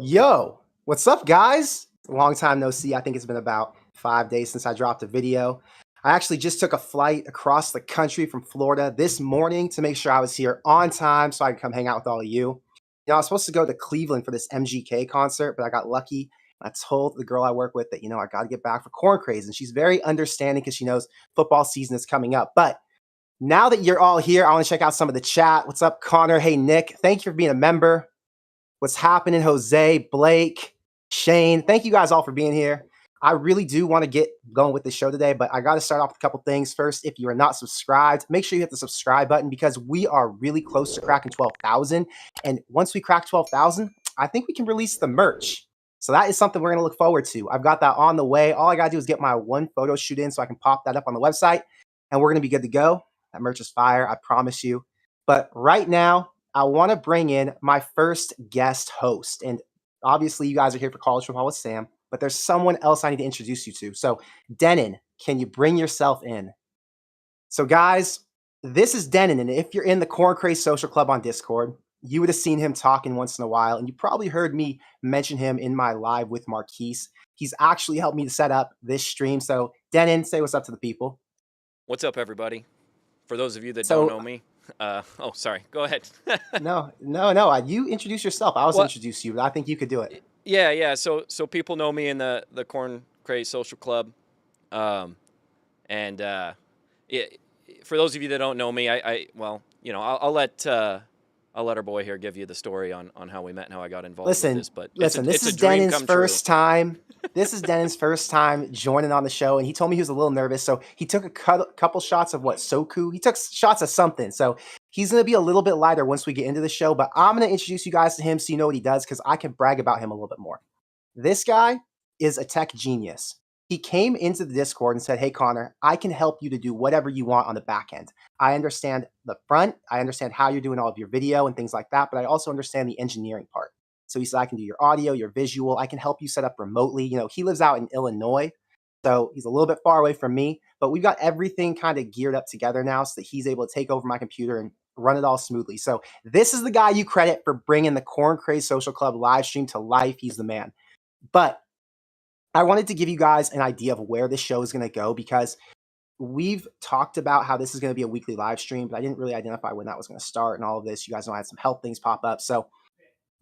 Yo, what's up, guys? Long time no see. I think it's been about 5 days since I dropped a video. I actually just took a flight across the country from Florida this morning to make sure I was here on time so I could come hang out with all of you. I was supposed to go to Cleveland for this MGK concert, but I got lucky. I told the girl I work with that, I got to get back for Corn Craze, and she's very understanding because she knows football season is coming up. But now that you're all here, I want to check out some of the chat. What's up, Connor? Hey, Nick. Thank you for being a member. What's happening, Jose, Blake, Shane? Thank you guys all for being here. I really do want to get going with the show today, but I got to start off with a couple things. First, if you are not subscribed, make sure you hit the subscribe button because we are really close to cracking 12,000. And once we crack 12,000, I think we can release the merch. So that is something we're going to look forward to. I've got that on the way. All I got to do is get my one photo shoot in so I can pop that up on the website, and we're going to be good to go. That merch is fire, I promise you. But right now, I want to bring in my first guest host. And obviously, you guys are here for College Football with Sam, but there's someone else I need to introduce you to. So, Denon, can you bring yourself in? So, guys, this is Denon. And if you're in the Corn Craze Social Club on Discord, you would have seen him talking once in a while. And you probably heard me mention him in my live with Marquise. He's actually helped me to set up this stream. So, Denon, say what's up to the people. What's up, everybody? For those of you that don't know me. Oh, sorry. Go ahead. No. You introduce yourself. I was introduce you, but I think you could do it. Yeah. So people know me in the Corn Craze Social Club, for those of you that don't know me, I'll let our boy here give you the story on how we met and how I got involved with this. But this is Denon's first time. This is Denon's first time joining on the show, and he told me he was a little nervous, so he took a couple shots of Soku. He took shots of something, so he's going to be a little bit lighter once we get into the show, but I'm going to introduce you guys to him so you know what he does, because I can brag about him a little bit more. This guy is a tech genius. He came into the Discord and said, hey, Connor, I can help you to do whatever you want on the back end. I understand the front. I understand how you're doing all of your video and things like that, but I also understand the engineering part. So he said, I can do your audio, your visual. I can help you set up remotely. He lives out in Illinois, so he's a little bit far away from me, but we've got everything kind of geared up together now so that he's able to take over my computer and run it all smoothly. So this is the guy you credit for bringing the Corn Craze Social Club live stream to life. He's the man. But I wanted to give you guys an idea of where this show is going to go, because we've talked about how this is going to be a weekly live stream, but I didn't really identify when that was going to start and all of this. You guys know I had some health things pop up. So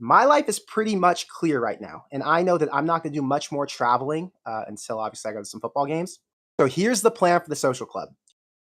my life is pretty much clear right now. And I know that I'm not going to do much more traveling until obviously I go to some football games. So here's the plan for the social club.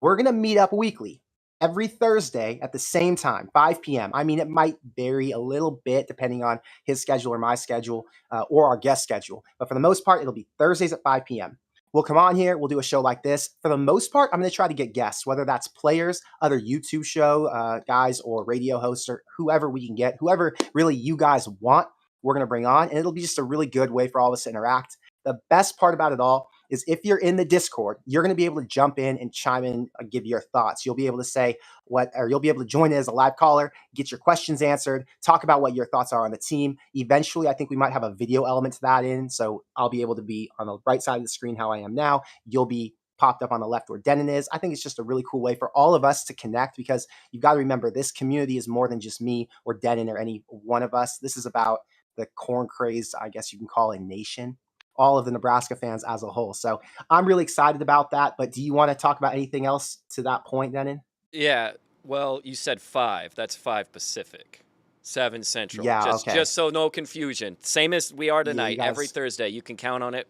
We're going to meet up weekly every Thursday at the same time, 5 p.m. I mean, it might vary a little bit depending on his schedule or my schedule or our guest schedule. But for the most part, it'll be Thursdays at 5 p.m. We'll come on here. We'll do a show like this. For the most part, I'm going to try to get guests, whether that's players, other YouTube show guys, or radio hosts, or whoever we can get, whoever really you guys want, we're going to bring on. And it'll be just a really good way for all of us to interact. The best part about it all is if you're in the Discord, you're going to be able to jump in and chime in, give your thoughts. You'll be able to say or you'll be able to join in as a live caller, get your questions answered, talk about what your thoughts are on the team. Eventually, I think we might have a video element to that in. So I'll be able to be on the right side of the screen how I am now. You'll be popped up on the left where Denon is. I think it's just a really cool way for all of us to connect, because you've got to remember this community is more than just me or Denon or any one of us. This is about the Corn Craze, I guess you can call it, nation. All of the Nebraska fans as a whole. So I'm really excited about that. But do you want to talk about anything else to that point, Denon? Yeah. Well, you said 5. That's 5 Pacific, 7 Central. Yeah, just so no confusion. Same as we are tonight. Every Thursday. You can count on it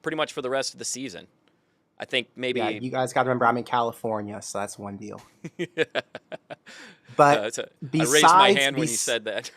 pretty much for the rest of the season. I think maybe... Yeah, you guys got to remember I'm in California, so that's one deal. But I raised my hand when you said that.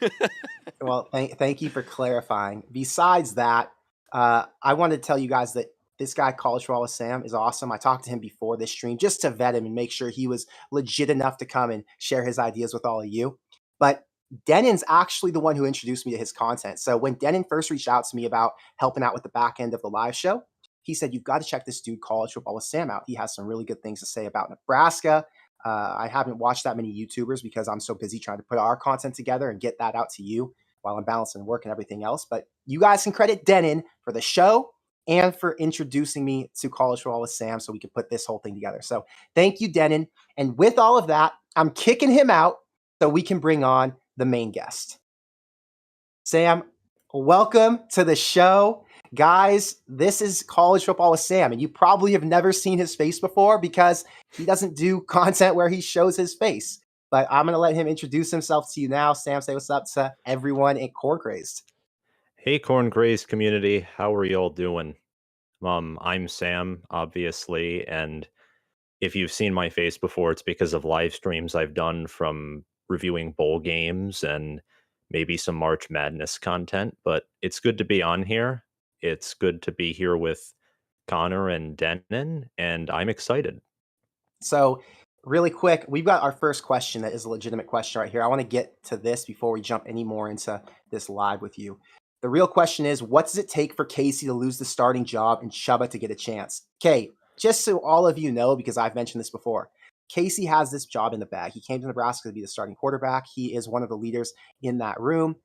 Well, thank you for clarifying. Besides that, I wanted to tell you guys that this guy, College Football with Sam, is awesome. I talked to him before this stream just to vet him and make sure he was legit enough to come and share his ideas with all of you. But Denon's actually the one who introduced me to his content. So when Denon first reached out to me about helping out with the back end of the live show, he said, you've got to check this dude, College Football with Sam, out. He has some really good things to say about Nebraska. I haven't watched that many YouTubers because I'm so busy trying to put our content together and get that out to you while I'm balancing work and everything else. But you guys can credit Denon for the show and for introducing me to College Football with Sam so we could put this whole thing together. So thank you, Denon. And with all of that, I'm kicking him out so we can bring on the main guest. Sam, Welcome to the show. Guys, this is College Football with Sam, and you probably have never seen his face before because he doesn't do content where he shows his face. But I'm going to let him introduce himself to you now. Sam, say what's up to everyone in Corn Crazed. Hey, Corn Crazed community. How are y'all doing? I'm Sam, obviously, and if you've seen my face before, it's because of live streams I've done from reviewing bowl games and maybe some March Madness content, but it's good to be on here. It's good to be here with Connor and Denon, and I'm excited. So, really quick, we've got our first question that is a legitimate question right here. I want to get to this before we jump any more into this live with you. The real question is, what does it take for Casey to lose the starting job and Chubba to get a chance? Okay, just so all of you know, because I've mentioned this before, Casey has this job in the bag. He came to Nebraska to be the starting quarterback. He is one of the leaders in that room,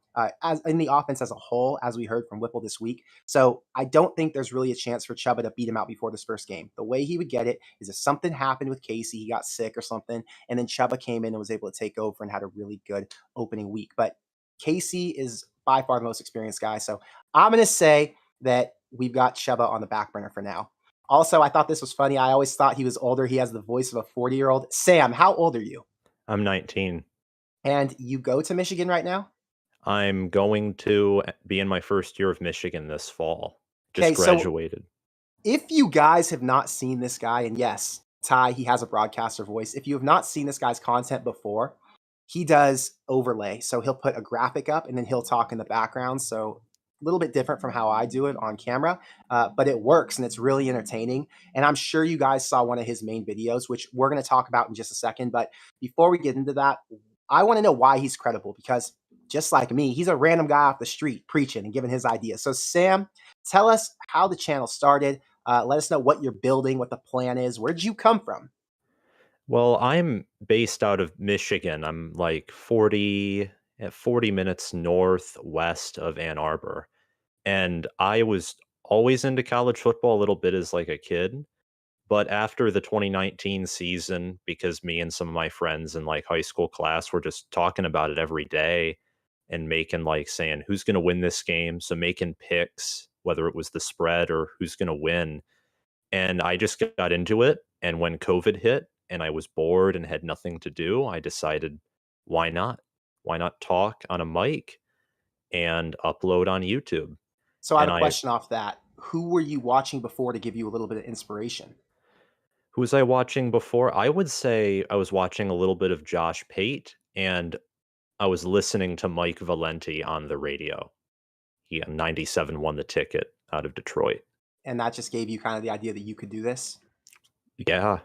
as in the offense as a whole, as we heard from Whipple this week. So I don't think there's really a chance for Chubba to beat him out before this first game. The way he would get it is if something happened with Casey, he got sick or something, and then Chubba came in and was able to take over and had a really good opening week. But Casey is by far the most experienced guy. So I'm going to say that we've got Chubba on the back burner for now. Also, I thought this was funny. I always thought he was older. He has the voice of a 40-year-old. Sam, how old are you? I'm 19. And you go to Michigan right now? I'm going to be in my first year of Michigan this fall. Just Okay, so graduated. if you guys have not seen this guy, and yes, Ty, he has a broadcaster voice. If you have not seen this guy's content before, he does overlay. So he'll put a graphic up and then he'll talk in the background. So a little bit different from how I do it on camera, but it works and it's really entertaining. And I'm sure you guys saw one of his main videos, which we're going to talk about in just a second. But before we get into that, I want to know why he's credible because just like me, he's a random guy off the street preaching and giving his ideas. So, Sam, tell us how the channel started. Let us know what you're building, what the plan is. Where did you come from? Well, I'm based out of Michigan. I'm like 40 minutes northwest of Ann Arbor. And I was always into college football a little bit as like a kid. But after the 2019 season, because me and some of my friends in like high school class were just talking about it every day and making like saying who's going to win this game. So making picks, whether it was the spread or who's going to win. And I just got into it. And when COVID hit and I was bored and had nothing to do, I decided, why not? Why not talk on a mic and upload on YouTube? So I have And a question off that. Who were you watching before to give you a little bit of inspiration? who was I watching before? I would say I was watching a little bit of Josh Pate and I was listening to Mike Valenti on the radio. He 97 won the ticket out of Detroit. And that just gave you kind of the idea that you could do this? Yeah.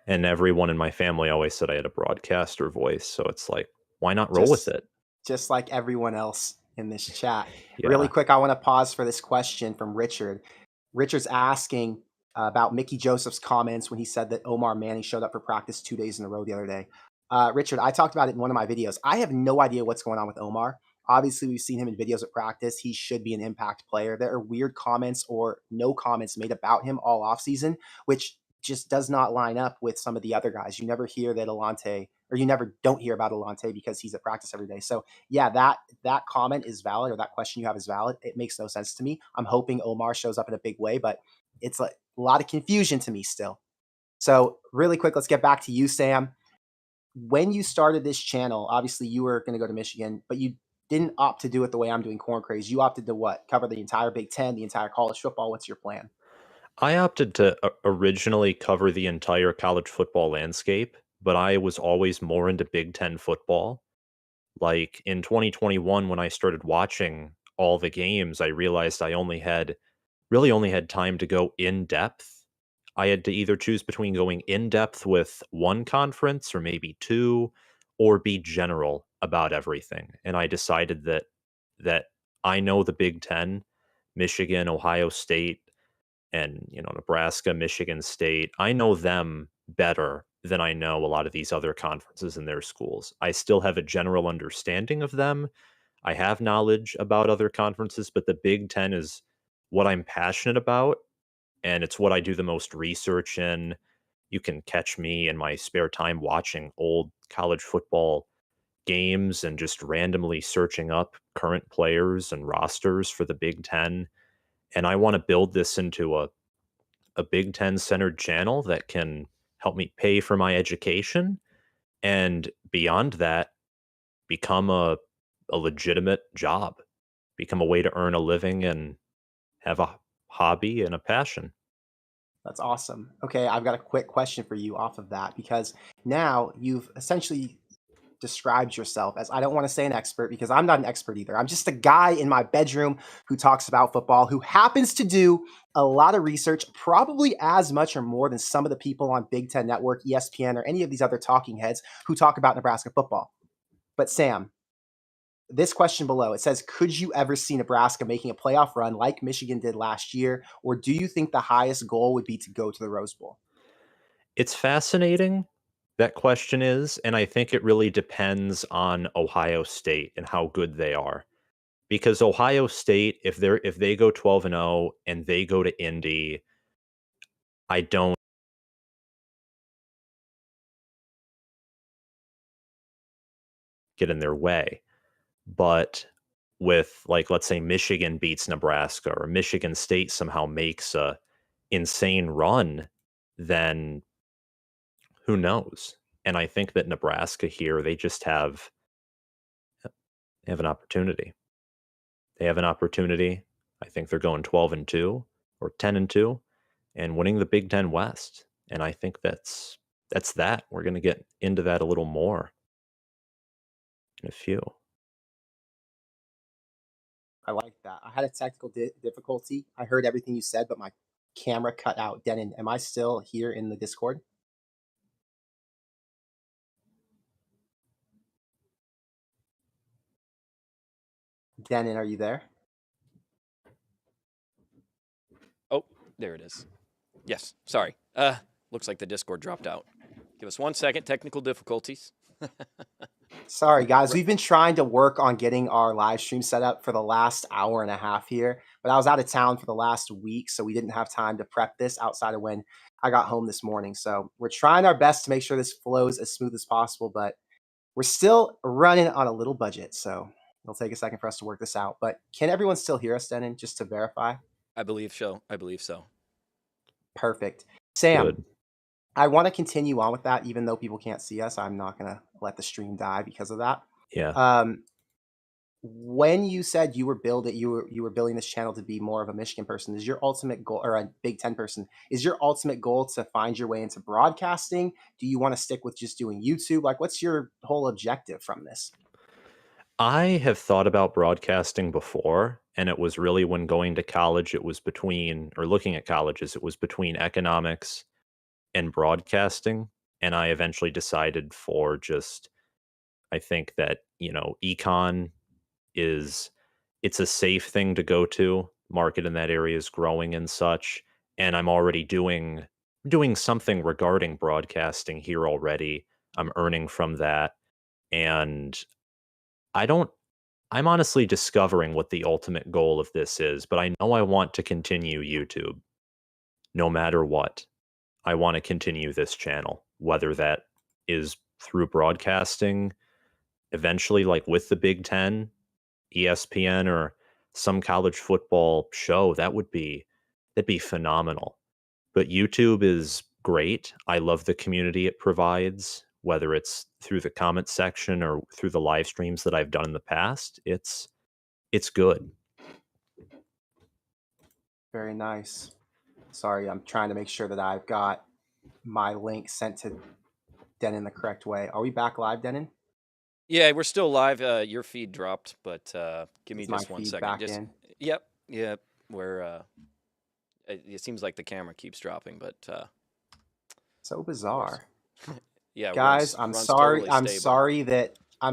And everyone in my family always said I had a broadcaster voice. So it's like, why not roll with it? Just like everyone else in this chat. Yeah. Really quick, I want to pause for this question from Richard. Richard's asking about Mickey Joseph's comments when he said that Omar Manning showed up for practice 2 days in a row the other day. Richard, I talked about it in one of my videos. I have no idea what's going on with Omar. Obviously, we've seen him in videos at practice. He should be an impact player. There are weird comments or no comments made about him all offseason, which just does not line up with some of the other guys. You never hear that Alante, or you never don't hear about Alante because he's at practice every day. So yeah, that comment is valid, or that question you have is valid. It makes no sense to me. I'm hoping Omar shows up in a big way, but it's like a lot of confusion to me still. So really quick, let's get back to you, Sam. When you started this channel, obviously you were going to go to Michigan, but you didn't opt to do it the way I'm doing Corn Craze. You opted to what? Cover the entire Big Ten, the entire college football. What's your plan? I opted to originally cover the entire college football landscape, but I was always more into Big Ten football. Like in 2021, when I started watching all the games, I realized I really only had time to go in depth. I had to either choose between going in depth with one conference or maybe two, or be general about everything. And I decided that I know the Big Ten, Michigan, Ohio State, and Nebraska, Michigan State. I know them better than I know a lot of these other conferences and their schools. I still have a general understanding of them. I have knowledge about other conferences, but the Big Ten is what I'm passionate about, and it's what I do the most research in. You can catch me in my spare time watching old college football games and just randomly searching up current players and rosters for the Big Ten. And I want to build this into a Big Ten centered channel that can help me pay for my education. And beyond that, become a legitimate job, become a way to earn a living and have a hobby and a passion. That's awesome. Okay, I've got a quick question for you off of that, because now you've essentially described yourself as, I don't want to say an expert because I'm not an expert either. I'm just a guy in my bedroom who talks about football, who happens to do a lot of research, probably as much or more than some of the people on Big Ten Network, ESPN, or any of these other talking heads who talk about Nebraska football. But Sam, this question below, it says, could you ever see Nebraska making a playoff run like Michigan did last year? Or do you think the highest goal would be to go to the Rose Bowl? It's fascinating, that question is, and I think it really depends on Ohio State and how good they are. Because Ohio State, if they go 12-0 and they go to Indy, I don't get in their way. But with, like, let's say Michigan beats Nebraska or Michigan State somehow makes a insane run, then who knows? And I think that Nebraska here, they have an opportunity. They have an opportunity. I think they're going 12-2 or 10-2 and winning the Big Ten West. And I think that's that. We're going to get into that a little more in a few. I like that. I had a technical difficulty. I heard everything you said, but my camera cut out. Denon, am I still here in the Discord? Denon, are you there? Oh, there it is. Yes, sorry. Looks like the Discord dropped out. Give us 1 second. Technical difficulties. Sorry, guys. We've been trying to work on getting our live stream set up for the last hour and a half here, but I was out of town for the last week, so we didn't have time to prep this outside of when I got home this morning. So we're trying our best to make sure this flows as smooth as possible, but we're still running on a little budget, so it'll take a second for us to work this out. But can everyone still hear us, Denon, just to verify? I believe so. I believe so. Perfect. Sam, Good. I want to continue on with that, even though people can't see us. I'm not going to let the stream die because of that. Yeah. When you said you were building this channel to be more of a Michigan person, is your ultimate goal, or a Big Ten person, is your ultimate goal to find your way into broadcasting? Do you want to stick with just doing YouTube? Like, what's your whole objective from this? I have thought about broadcasting before, and it was really when going to college, it was between, or looking at colleges, it was between economics and broadcasting. And I eventually decided for just, I think that, econ it's a safe thing to go to. Market in that area is growing and such. And I'm already doing something regarding broadcasting here already. I'm earning from that. And I don't I'm honestly discovering what the ultimate goal of this is, but I know I want to continue YouTube no matter what. I want to continue this channel, whether that is through broadcasting, eventually, like with the Big Ten, ESPN, or some college football show. That'd be phenomenal. But YouTube is great. I love the community it provides, whether it's through the comment section or through the live streams that I've done in the past. It's good. Very nice. Sorry, I'm trying to make sure that I've got my link sent to Denon the correct way. Are we back live, Denon? Yeah, we're still live. Your feed dropped, but give me Is my just 1 feed second. back in? Yep. We're it seems like the camera keeps dropping, but So bizarre. yeah, Guys, I'm sorry. Totally I'm stable.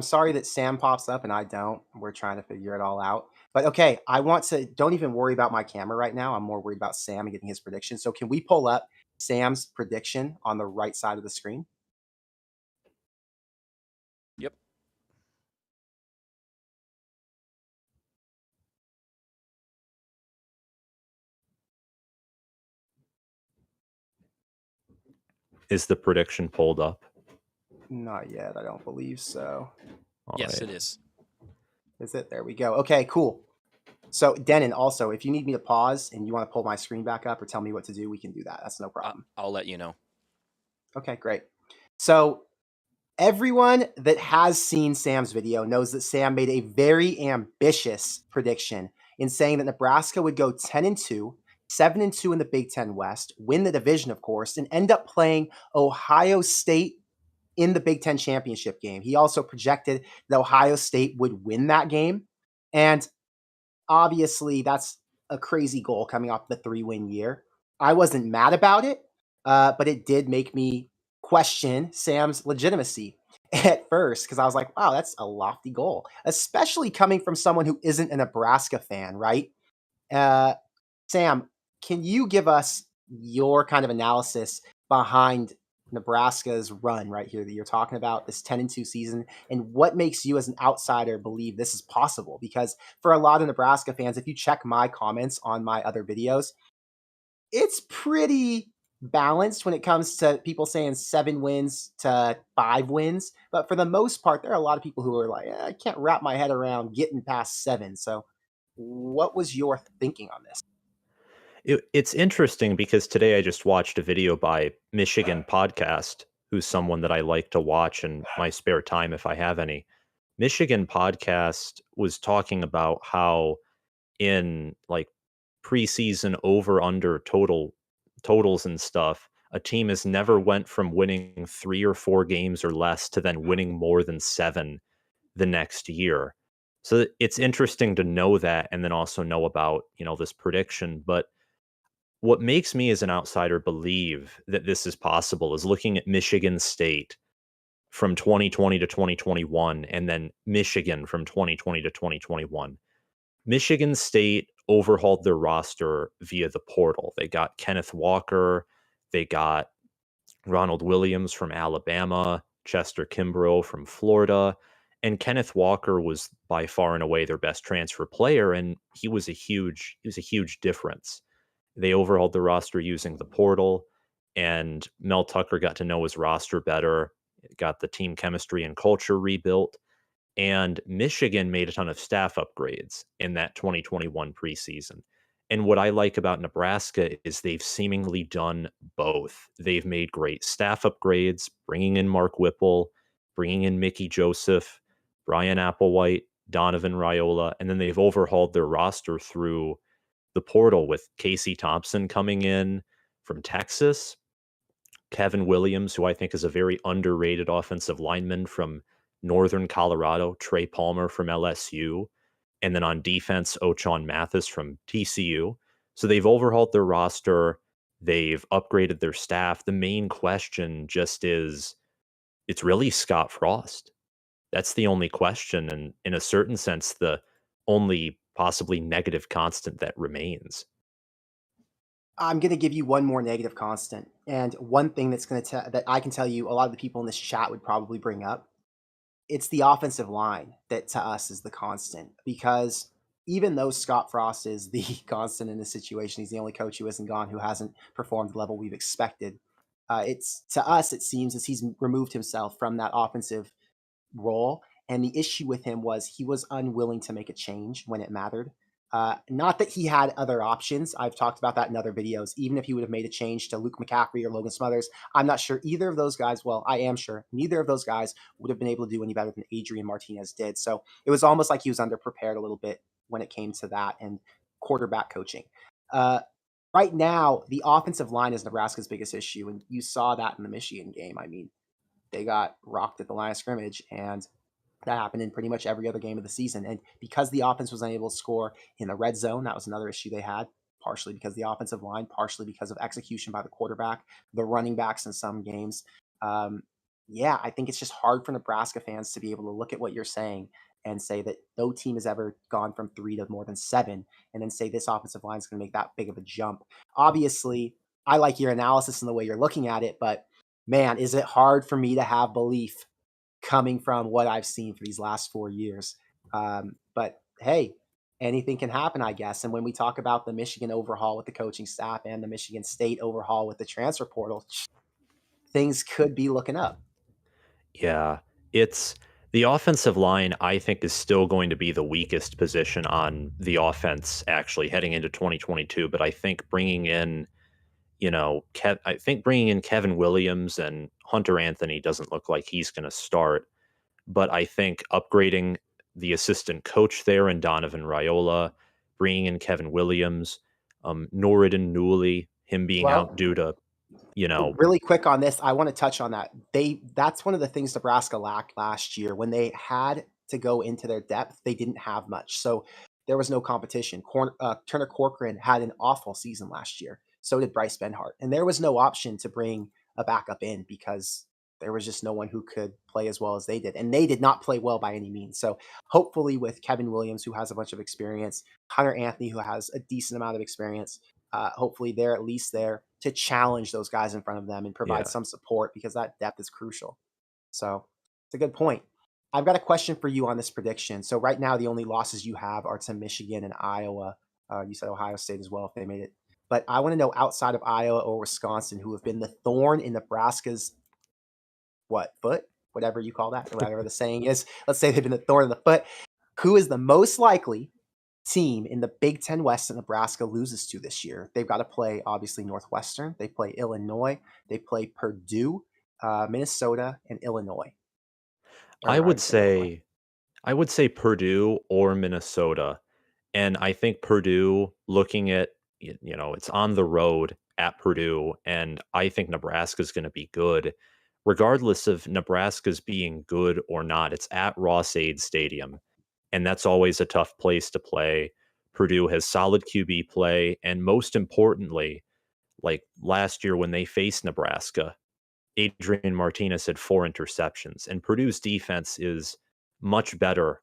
sorry that Sam pops up and I don't. We're trying to figure it all out. But okay, don't even worry about my camera right now. I'm more worried about Sam and getting his prediction. So can we pull up Sam's prediction on the right side of the screen? Yep. Is the prediction pulled up? Not yet. I don't believe so. Yes, it is. Is it? There we go. Okay, cool. So, Denon, also, if you need me to pause and you want to pull my screen back up or tell me what to do, we can do that. That's no problem. I'll let you know. Okay, great. So, everyone that has seen Sam's video knows that Sam made a very ambitious prediction in saying that Nebraska would go 10-2, 7-2 in the Big Ten West, win the division, of course, and end up playing Ohio State in the Big Ten championship game. He also projected that Ohio State would win that game. And obviously, that's a crazy goal coming off the 3-win year. I wasn't mad about it, but it did make me question Sam's legitimacy at first because I was like, wow, that's a lofty goal, especially coming from someone who isn't a Nebraska fan, right? Sam, can you give us your kind of analysis behind Nebraska's run right here that you're talking about, this 10-2 season, and what makes you as an outsider believe this is possible? Because for a lot of Nebraska fans, if you check my comments on my other videos, it's pretty balanced when it comes to people saying 7 wins to 5 wins. But for the most part, there are a lot of people who are like, I can't wrap my head around getting past 7. So what was your thinking on this? It's interesting because today I just watched a video by Michigan Podcast, who's someone that I like to watch in my spare time if I have any. Michigan Podcast was talking about how in like preseason over under totals and stuff, a team has never went from winning 3 or 4 games or less to then winning more than 7 the next year. So it's interesting to know that and then also know about, this prediction, but what makes me as an outsider believe that this is possible is looking at Michigan State from 2020 to 2021 and then Michigan from 2020 to 2021. Michigan State overhauled their roster via the portal. They got Kenneth Walker, they got Ronald Williams from Alabama, Chester Kimbrough from Florida, and Kenneth Walker was by far and away their best transfer player, and he was a huge difference. They overhauled the roster using the portal, and Mel Tucker got to know his roster better, got the team chemistry and culture rebuilt, and Michigan made a ton of staff upgrades in that 2021 preseason. And what I like about Nebraska is they've seemingly done both. They've made great staff upgrades, bringing in Mark Whipple, bringing in Mickey Joseph, Brian Applewhite, Donovan Raiola, and then they've overhauled their roster through the portal with Casey Thompson coming in from Texas, Kevin Williams, who I think is a very underrated offensive lineman from Northern Colorado, Trey Palmer from LSU, and then on defense, Ochon Mathis from TCU. So they've overhauled their roster. They've upgraded their staff. The main question just is, it's really Scott Frost. That's the only question. And in a certain sense, the only possibly negative constant that remains. I'm going to give you one more negative constant. And one thing that's going to that I can tell you a lot of the people in this chat would probably bring up. It's the offensive line that to us is the constant, because even though Scott Frost is the constant in this situation, he's the only coach who isn't gone, who hasn't performed the level we've expected. It's to us, it seems as he's removed himself from that offensive role. And the issue with him was he was unwilling to make a change when it mattered. Not that he had other options. I've talked about that in other videos. Even if he would have made a change to Luke McCaffrey or Logan Smothers, I'm not sure either of those guys, well, I am sure neither of those guys would have been able to do any better than Adrian Martinez did. So it was almost like he was underprepared a little bit when it came to that and quarterback coaching. Right now, the offensive line is Nebraska's biggest issue. And you saw that in the Michigan game. I mean, they got rocked at the line of scrimmage, and that happened in pretty much every other game of the season. And because the offense was unable to score in the red zone, that was another issue they had, partially because of the offensive line, partially because of execution by the quarterback, the running backs in some games. Yeah, I think it's just hard for Nebraska fans to be able to look at what you're saying and say that no team has ever gone from 3 to more than 7, and then say this offensive line is going to make that big of a jump. Obviously, I like your analysis and the way you're looking at it, but man, is it hard for me to have belief coming from what I've seen for these last 4 years. But hey, anything can happen, I guess. And when we talk about the Michigan overhaul with the coaching staff and the Michigan State overhaul with the transfer portal, things could be looking up. Yeah, it's The offensive line, I think, is still going to be the weakest position on the offense actually heading into 2022. But I think bringing in, bringing in Kevin Williams and Hunter Anthony doesn't look like he's going to start. But I think upgrading the assistant coach there and Donovan Raiola, bringing in Kevin Williams, Noridin Newley, him being out due to, Really quick on this, I want to touch on that. That's one of the things Nebraska lacked last year. When they had to go into their depth, they didn't have much. So there was no competition. Turner Corcoran had an awful season last year. So did Bryce Benhart. And there was no option to bring a backup in because there was just no one who could play as well as they did. And they did not play well by any means. So hopefully with Kevin Williams, who has a bunch of experience, Hunter Anthony, who has a decent amount of experience, hopefully they're at least there to challenge those guys in front of them and provide some support, because that depth is crucial. So it's a good point. I've got a question for you on this prediction. So right now, the only losses you have are to Michigan and Iowa. You said Ohio State as well if they made it. But I want to know, outside of Iowa or Wisconsin, who have been the thorn in Nebraska's foot, whatever you call that, or whatever the saying is. Let's say they've been the thorn in the foot. Who is the most likely team in the Big Ten West that Nebraska loses to this year? They've got to play, obviously, Northwestern. They play Illinois. They play Purdue, Minnesota, and Illinois. I would say Purdue or Minnesota. And I think Purdue, looking at, it's on the road at Purdue, and I think Nebraska's going to be good. Regardless of Nebraska's being good or not, it's at Ross-Ade Stadium, and that's always a tough place to play. Purdue has solid QB play, and most importantly, like last year when they faced Nebraska, Adrian Martinez had 4 interceptions, and Purdue's defense is much better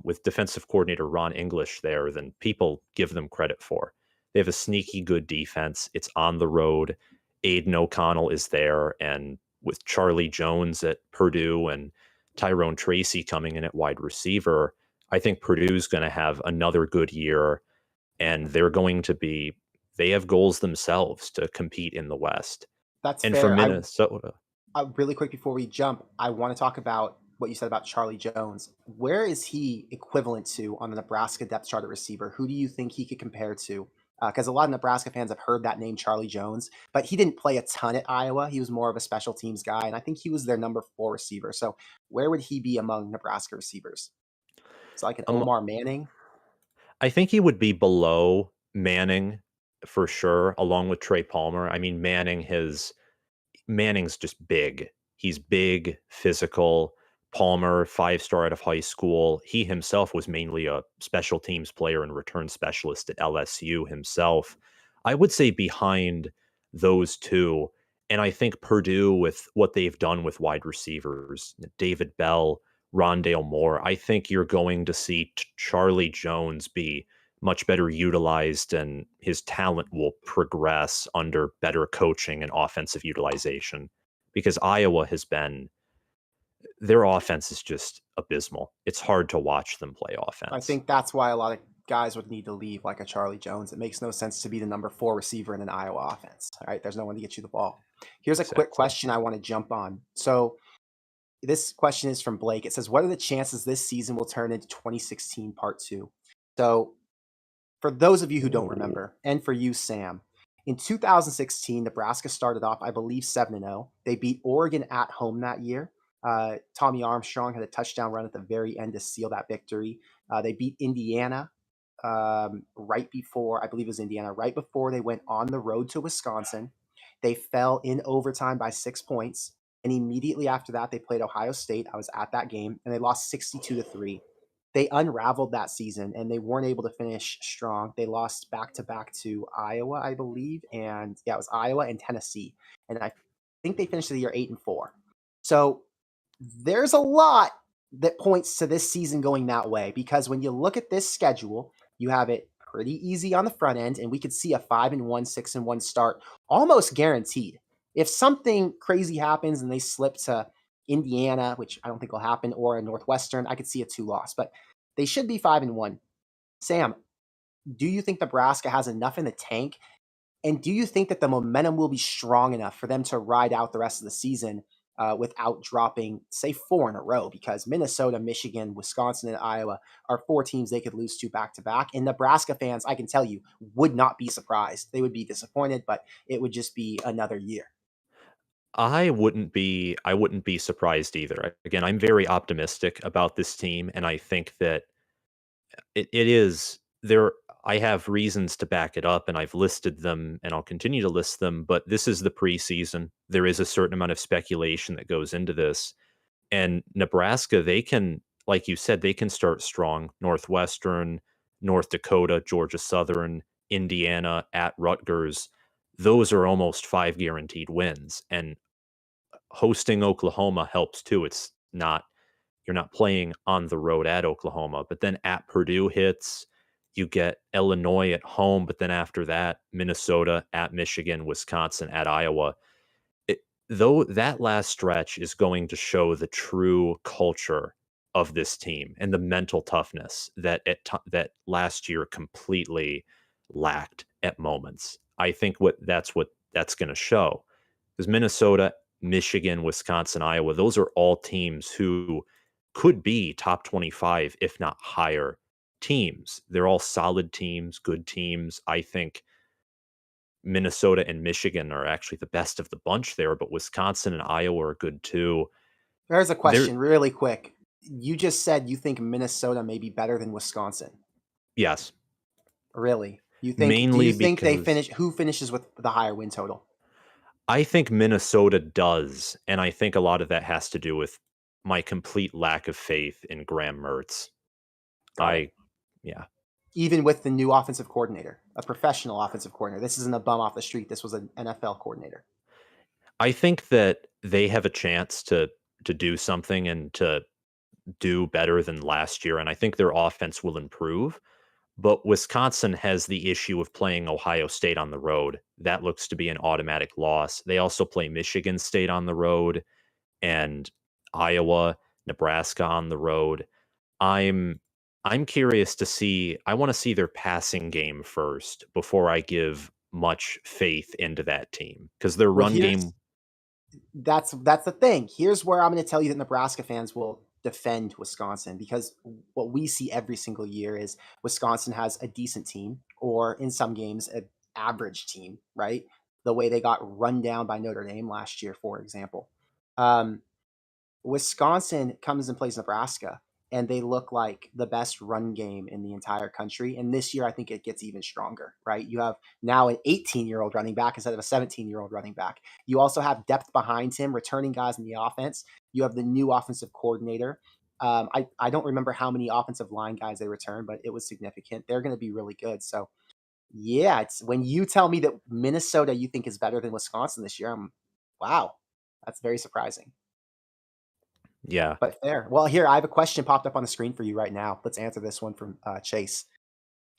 with defensive coordinator Ron English there than people give them credit for. They have a sneaky good defense. It's on the road. Aiden O'Connell is there, and with Charlie Jones at Purdue and Tyrone Tracy coming in at wide receiver, I think Purdue's going to have another good year, and they have goals themselves to compete in the West. That's and fair. For Minnesota, really quick before we jump, I want to talk about what you said about Charlie Jones. Where is he equivalent to on the Nebraska depth chart at receiver? Who do you think he could compare to? Because a lot of Nebraska fans have heard that name, Charlie Jones, but he didn't play a ton at Iowa. He was more of a special teams guy, and I think he was their number 4 receiver. So where would he be among Nebraska receivers? It's like an Omar Manning. I think he would be below Manning for sure, along with Trey Palmer. I mean, Manning's just big. He's big, physical. Palmer, 5-star out of high school. He himself was mainly a special teams player and return specialist at LSU himself. I would say behind those two, and I think Purdue, with what they've done with wide receivers, David Bell, Rondale Moore, I think you're going to see Charlie Jones be much better utilized, and his talent will progress under better coaching and offensive utilization, because Iowa their offense is just abysmal. It's hard to watch them play offense. I think that's why a lot of guys would need to leave, like a Charlie Jones. It makes no sense to be the number 4 receiver in an Iowa offense. All right, there's no one to get you the ball. Here's a quick question I want to jump on. So this question is from Blake. It says, what are the chances this season will turn into 2016 part 2? So for those of you who don't remember, and for you, Sam, in 2016, Nebraska started off, I believe, 7-0. They beat Oregon at home that year. Tommy Armstrong had a touchdown run at the very end to seal that victory. They beat Indiana right before they went on the road to Wisconsin. They fell in overtime by 6 points. And immediately after that, they played Ohio State. I was at that game, and they lost 62-3. They unraveled that season, and they weren't able to finish strong. They lost back-to-back to Iowa, I believe. And yeah, it was Iowa and Tennessee. And I think they finished the year 8-4. So there's a lot that points to this season going that way, because when you look at this schedule, you have it pretty easy on the front end, and we could see a 5-1, 6-1 start almost guaranteed. If something crazy happens and they slip to Indiana, which I don't think will happen, or a Northwestern, I could see a 2-loss, but they should be 5-1. Sam, do you think Nebraska has enough in the tank? And do you think that the momentum will be strong enough for them to ride out the rest of the season without dropping, say, 4 in a row, because Minnesota, Michigan, Wisconsin, and Iowa are 4 teams they could lose to back to back. And Nebraska fans, I can tell you, would not be surprised. They would be disappointed, but it would just be another year. I wouldn't be surprised either. Again, I'm very optimistic about this team, and I think that it is there. I have reasons to back it up, and I've listed them, and I'll continue to list them. But this is the preseason. There is a certain amount of speculation that goes into this, and Nebraska, they can, like you said, they can start strong. Northwestern, North Dakota, Georgia Southern, Indiana, at Rutgers. Those are almost 5 guaranteed wins, and hosting Oklahoma helps too. It's not You're not playing on the road at Oklahoma, but then at Purdue hits, you get Illinois at home, but then after that, Minnesota, at Michigan, Wisconsin, at Iowa. Though that last stretch is going to show the true culture of this team and the mental toughness that that last year completely lacked at moments. I think what that's going to show, because Minnesota, Michigan, Wisconsin, Iowa, those are all teams who could be top 25, if not higher teams. They're all solid teams, good teams. I think Minnesota and Michigan are actually the best of the bunch there, but Wisconsin and Iowa are good too. There's a They're question really quick. You just said you think Minnesota may be better than Wisconsin. Yes. Really? Do Mainly you think they because finish, who finishes with the higher win total? I think Minnesota does, and I think a lot of that has to do with my complete lack of faith in Graham Mertz. Got it. Yeah. Even with the new offensive coordinator, a professional offensive coordinator. This isn't a bum off the street. This was an NFL coordinator. I think that they have a chance to do something and to do better than last year, and I think their offense will improve. But Wisconsin has the issue of playing Ohio State on the road. That looks to be an automatic loss. They also play Michigan State on the road and Iowa, Nebraska on the road. I'm I'm curious to see. I want to see their passing game first before I give much faith into that team, because their Well, run game. that's the thing. Here's where I'm going to tell you that Nebraska fans will defend Wisconsin, because what we see every single year is Wisconsin has a decent team, or in some games an average team, right? The way they got run down by Notre Dame last year, for example. Um, Wisconsin comes and plays Nebraska, and they look like the best run game in the entire country. And this year, I think it gets even stronger, right? You have now an 18-year-old running back instead of a 17-year-old running back. You also have depth behind him, returning guys in the offense. You have the new offensive coordinator. I don't remember how many offensive line guys they returned, but it was significant. They're going to be really good. So, yeah, it's when you tell me that Minnesota you think is better than Wisconsin this year, wow, that's very surprising. Yeah. But fair. Well, here, I have a question popped up on the screen for you right now. Let's answer this one from Chase.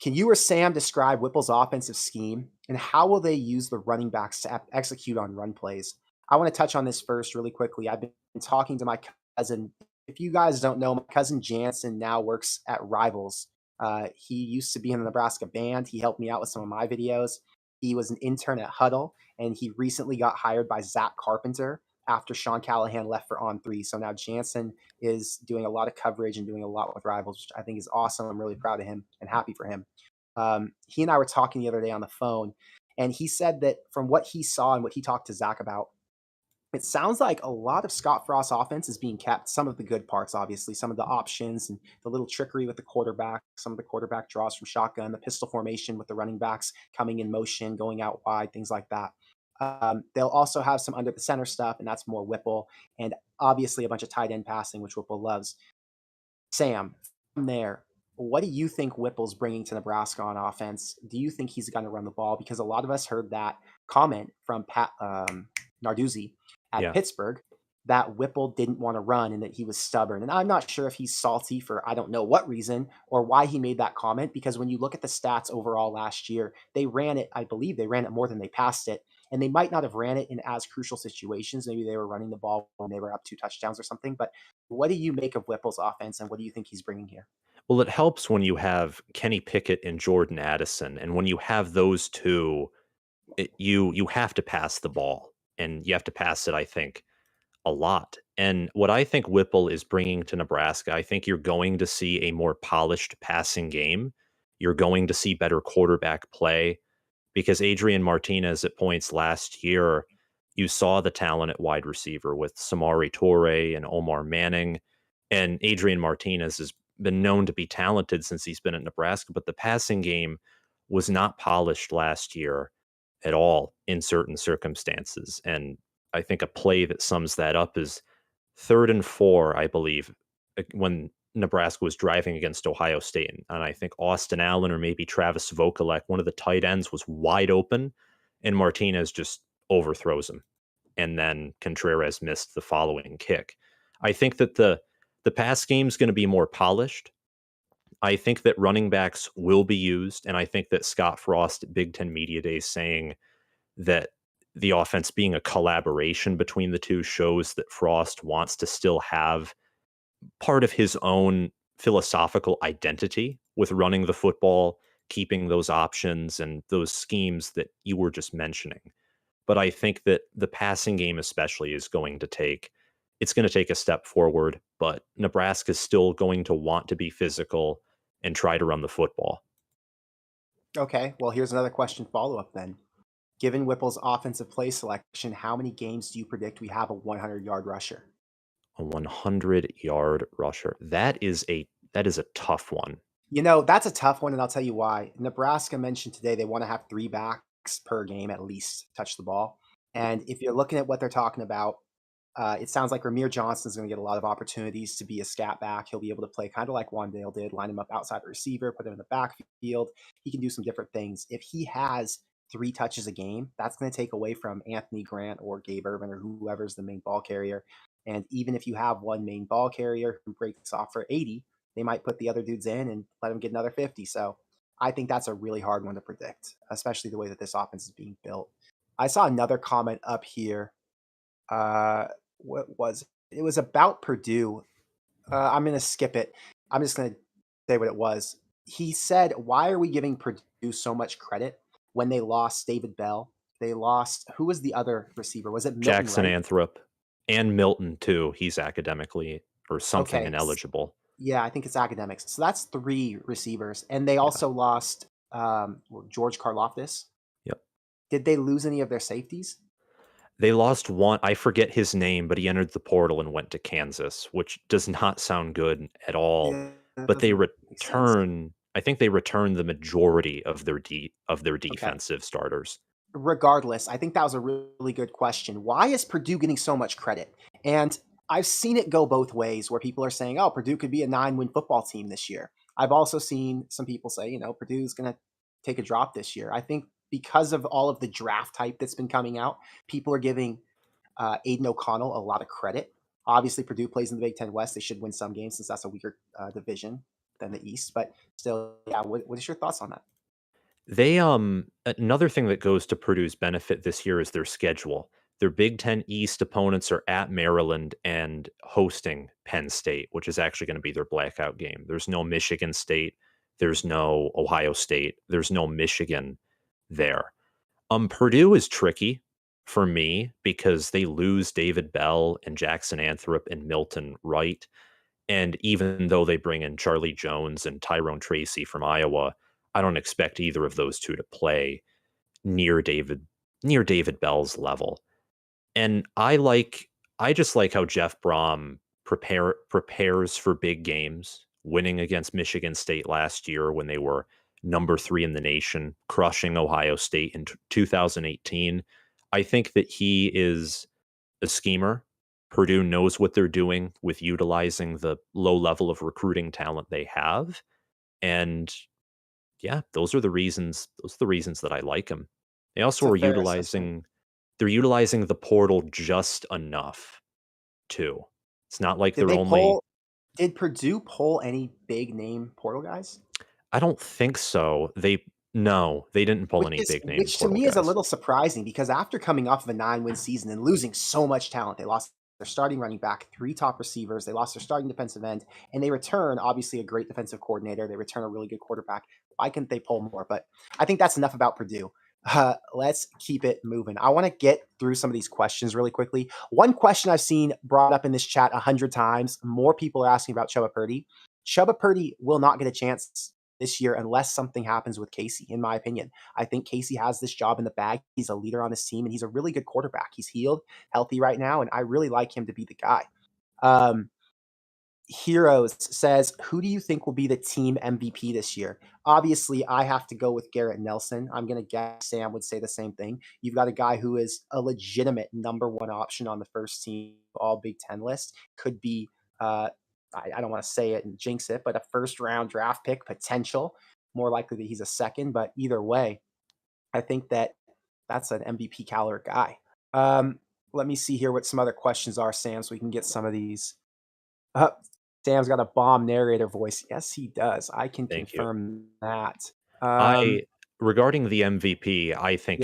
Can you or Sam describe Whipple's offensive scheme, and how will they use the running backs to execute on run plays? I want to touch on this first really quickly. I've been talking to my cousin. If you guys don't know, my cousin Jansen now works at Rivals. He used to be in the Nebraska band. He helped me out with some of my videos. He was an intern at Huddle, and he recently got hired by Zach Carpenter after Sean Callahan left for On3. So now Jansen is doing a lot of coverage and doing a lot with Rivals, which I think is awesome. I'm really proud of him and happy for him. He and I were talking the other day on the phone, and he said that from what he saw and what he talked to Zach about, it sounds like a lot of Scott Frost's offense is being kept. Some of the good parts, obviously, some of the options and the little trickery with the quarterback, some of the quarterback draws from shotgun, the pistol formation with the running backs coming in motion, going out wide, things like that. They'll also have some under the center stuff, and that's more Whipple, and obviously a bunch of tight end passing, which Whipple loves. Sam, from there, what do you think Whipple's bringing to Nebraska on offense? Do you think he's going to run the ball? Because a lot of us heard that comment from Pat Narduzzi at Pittsburgh, that Whipple didn't want to run and that he was stubborn. And I'm not sure if he's salty for I don't know what reason or why he made that comment, because when you look at the stats overall last year, they ran it, I believe they ran it more than they passed it. And they might not have ran it in as crucial situations. Maybe they were running the ball when they were up 2 touchdowns or something. But what do you make of Whipple's offense, and what do you think he's bringing here? Well, it helps when you have Kenny Pickett and Jordan Addison, and when you have those two, you have to pass the ball, and you have to pass it, I think, a lot. And what I think Whipple is bringing to Nebraska, I think you're going to see a more polished passing game. You're going to see better quarterback play because Adrian Martinez at points last year, you saw the talent at wide receiver with Samari Toure and Omar Manning. And Adrian Martinez has been known to be talented since he's been at Nebraska, but the passing game was not polished last year at all in certain circumstances. And I think a play that sums that up is 3rd and 4, I believe, when Nebraska was driving against Ohio State. And I think Austin Allen or maybe Travis Vokalek, one of the tight ends, was wide open, and Martinez just overthrows him. And then Contreras missed the following kick. I think that the pass game is going to be more polished. I think that running backs will be used, and I think that Scott Frost at Big Ten Media Days saying that the offense being a collaboration between the two shows that Frost wants to still have part of his own philosophical identity with running the football, keeping those options and those schemes that you were just mentioning. But I think that the passing game especially is going to take a step forward, but Nebraska's still going to want to be physical and try to run the football. Okay, well, here's another question follow-up then. Given Whipple's offensive play selection, how many games do you predict we have a 100-yard rusher? A 100-yard rusher. That is a tough one. You know, that's a tough one, and I'll tell you why. Nebraska mentioned today they want to have 3 backs per game at least touch the ball. And if you're looking at what they're talking about, it sounds like Ramir Johnson is going to get a lot of opportunities to be a scat back. He'll be able to play kind of like Wandale did, line him up outside the receiver, put him in the backfield. He can do some different things. If he has 3 touches a game, that's going to take away from Anthony Grant or Gabe Ervin or whoever's the main ball carrier. And even if you have one main ball carrier who breaks off for 80, they might put the other dudes in and let him get another 50. So I think that's a really hard one to predict, especially the way that this offense is being built. I saw another comment up here. What was it? It was about Purdue. I'm going to skip it. I'm just going to say what it was. He said, why are we giving Purdue so much credit when they lost David Bell? They lost, who was the other receiver? Was it Milton, Jackson right? Anthrop and Milton too. He's academically or something Okay. ineligible. Yeah, I think it's academics. So that's 3 receivers. And they also lost George Karlaftis. Yep. Did they lose any of their safeties? They lost one. I forget his name, but he entered the portal and went to Kansas, which does not sound good at all. Yeah, but they return. I think they return the majority of their defensive starters. Regardless, I think that was a really good question. Why is Purdue getting so much credit? And I've seen it go both ways where people are saying, oh, Purdue could be a 9-win football team this year. I've also seen some people say, you know, Purdue's going to take a drop this year. I think because of all of the draft type that's been coming out, people are giving Aiden O'Connell a lot of credit. Obviously, Purdue plays in the Big Ten West. They should win some games since that's a weaker division than the East. But still, yeah, what is your thoughts on that? They another thing that goes to Purdue's benefit this year is their schedule. Their Big Ten East opponents are at Maryland and hosting Penn State, which is actually going to be their blackout game. There's no Michigan State, there's no Ohio State, there's no Michigan there. Purdue is tricky for me because they lose David Bell and Jackson Anthrop and Milton Wright. And even though they bring in Charlie Jones and Tyrone Tracy from Iowa, I don't expect either of those two to play near David Bell's level. And I just like how Jeff Brom prepares for big games, winning against Michigan State last year when they were number 3 in the nation, crushing Ohio State in 2018. I think that he is a schemer. Purdue knows what they're doing with utilizing the low level of recruiting talent they have. And yeah, those are the reasons that I like him. They also are utilizing the portal just enough too. It's not like Did Purdue pull any big name portal guys? I don't think so. They didn't pull any big name Which to portal me guys. is a little surprising because after coming off of a 9-win season and losing so much talent, they lost their starting running back, 3 top receivers, they lost their starting defensive end, and they return obviously a great defensive coordinator. They return a really good quarterback. Why couldn't they pull more? But I think that's enough about Purdue. Let's keep it moving. I want to get through some of these questions really quickly. One question I've seen brought up in this chat 100 times. More people are asking about Chubba Purdy. Chubba Purdy will not get a chance this year unless something happens with Casey, in my opinion. I think Casey has this job in the bag. He's a leader on his team, and he's a really good quarterback. He's healed, healthy right now, and I really like him to be the guy. Heroes says, who do you think will be the team MVP this year? Obviously, I have to go with Garrett Nelson. I'm going to guess Sam would say the same thing. You've got a guy who is a legitimate number one option on the first team all Big Ten list. Could be, I don't want to say it and jinx it, but a first round draft pick potential. More likely that he's a second, but either way, I think that that's an MVP caliber guy. Let me see here what some other questions are, Sam, so we can get some of these. Sam's got a bomb narrator voice. Yes, he does. I can confirm that. Regarding the MVP, I think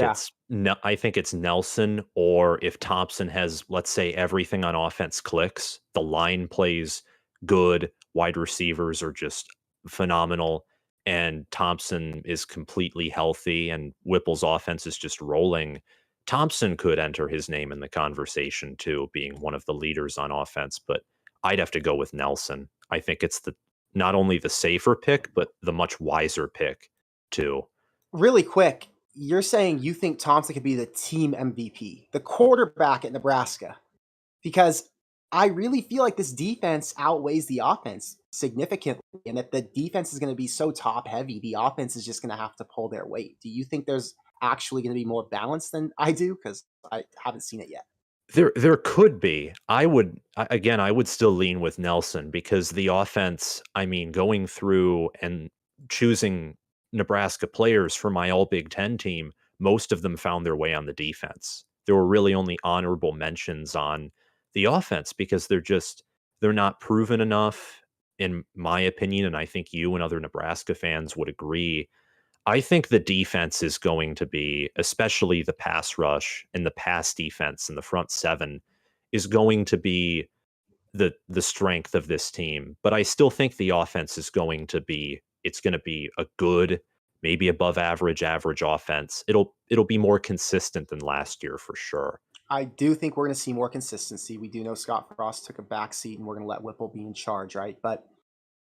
it's Nelson, or if Thompson has, let's say, everything on offense clicks, the line plays good, wide receivers are just phenomenal, and Thompson is completely healthy, and Whipple's offense is just rolling. Thompson could enter his name in the conversation too, being one of the leaders on offense, but I'd have to go with Nelson. I think it's not only the safer pick, but the much wiser pick too. Really quick, you're saying you think Thompson could be the team MVP, the quarterback at Nebraska, because I really feel like this defense outweighs the offense significantly, and if the defense is going to be so top heavy, the offense is just going to have to pull their weight. Do you think there's actually going to be more balance than I do? Because I haven't seen it yet. There could be. I would still lean with Nelson, because the offense, I mean, going through and choosing Nebraska players for my all Big Ten team, most of them found their way on the defense. There were really only honorable mentions on the offense because they're not proven enough, in my opinion, and I think you and other Nebraska fans would agree. I think the defense is going to be, especially the pass rush and the pass defense and the front seven, is going to be the strength of this team. But I still think the offense is going to be a good, maybe above average offense. It'll be more consistent than last year for sure. I do think we're going to see more consistency. We do know Scott Frost took a back seat, and we're going to let Whipple be in charge, right? But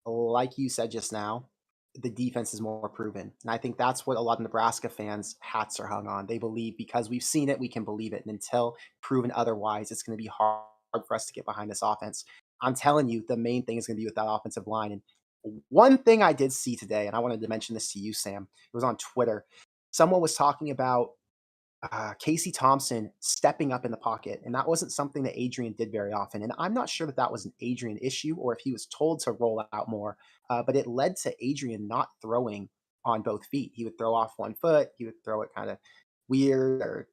like you said just now, the defense is more proven. And I think that's what a lot of Nebraska fans' hats are hung on. They believe because we've seen it, we can believe it. And until proven otherwise, it's going to be hard for us to get behind this offense. I'm telling you, the main thing is going to be with that offensive line. And one thing I did see today, and I wanted to mention this to you, Sam, it was on Twitter. Someone was talking about Casey Thompson stepping up in the pocket, and that wasn't something that Adrian did very often. And I'm not sure that that was an Adrian issue or if he was told to roll out more, but it led to Adrian not throwing on both feet. He would throw off one foot, he would throw it kind of weird or,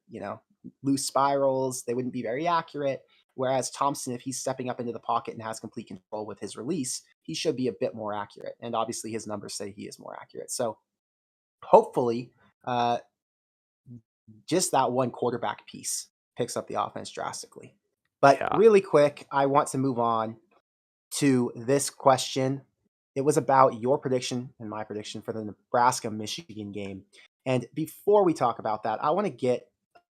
loose spirals. They wouldn't be very accurate. Whereas Thompson, if he's stepping up into the pocket and has complete control with his release, he should be a bit more accurate. And obviously, his numbers say he is more accurate. So hopefully, just that one quarterback piece picks up the offense drastically. But really quick, I want to move on to this question. It was about your prediction and my prediction for the Nebraska-Michigan game. And before we talk about that, I want to get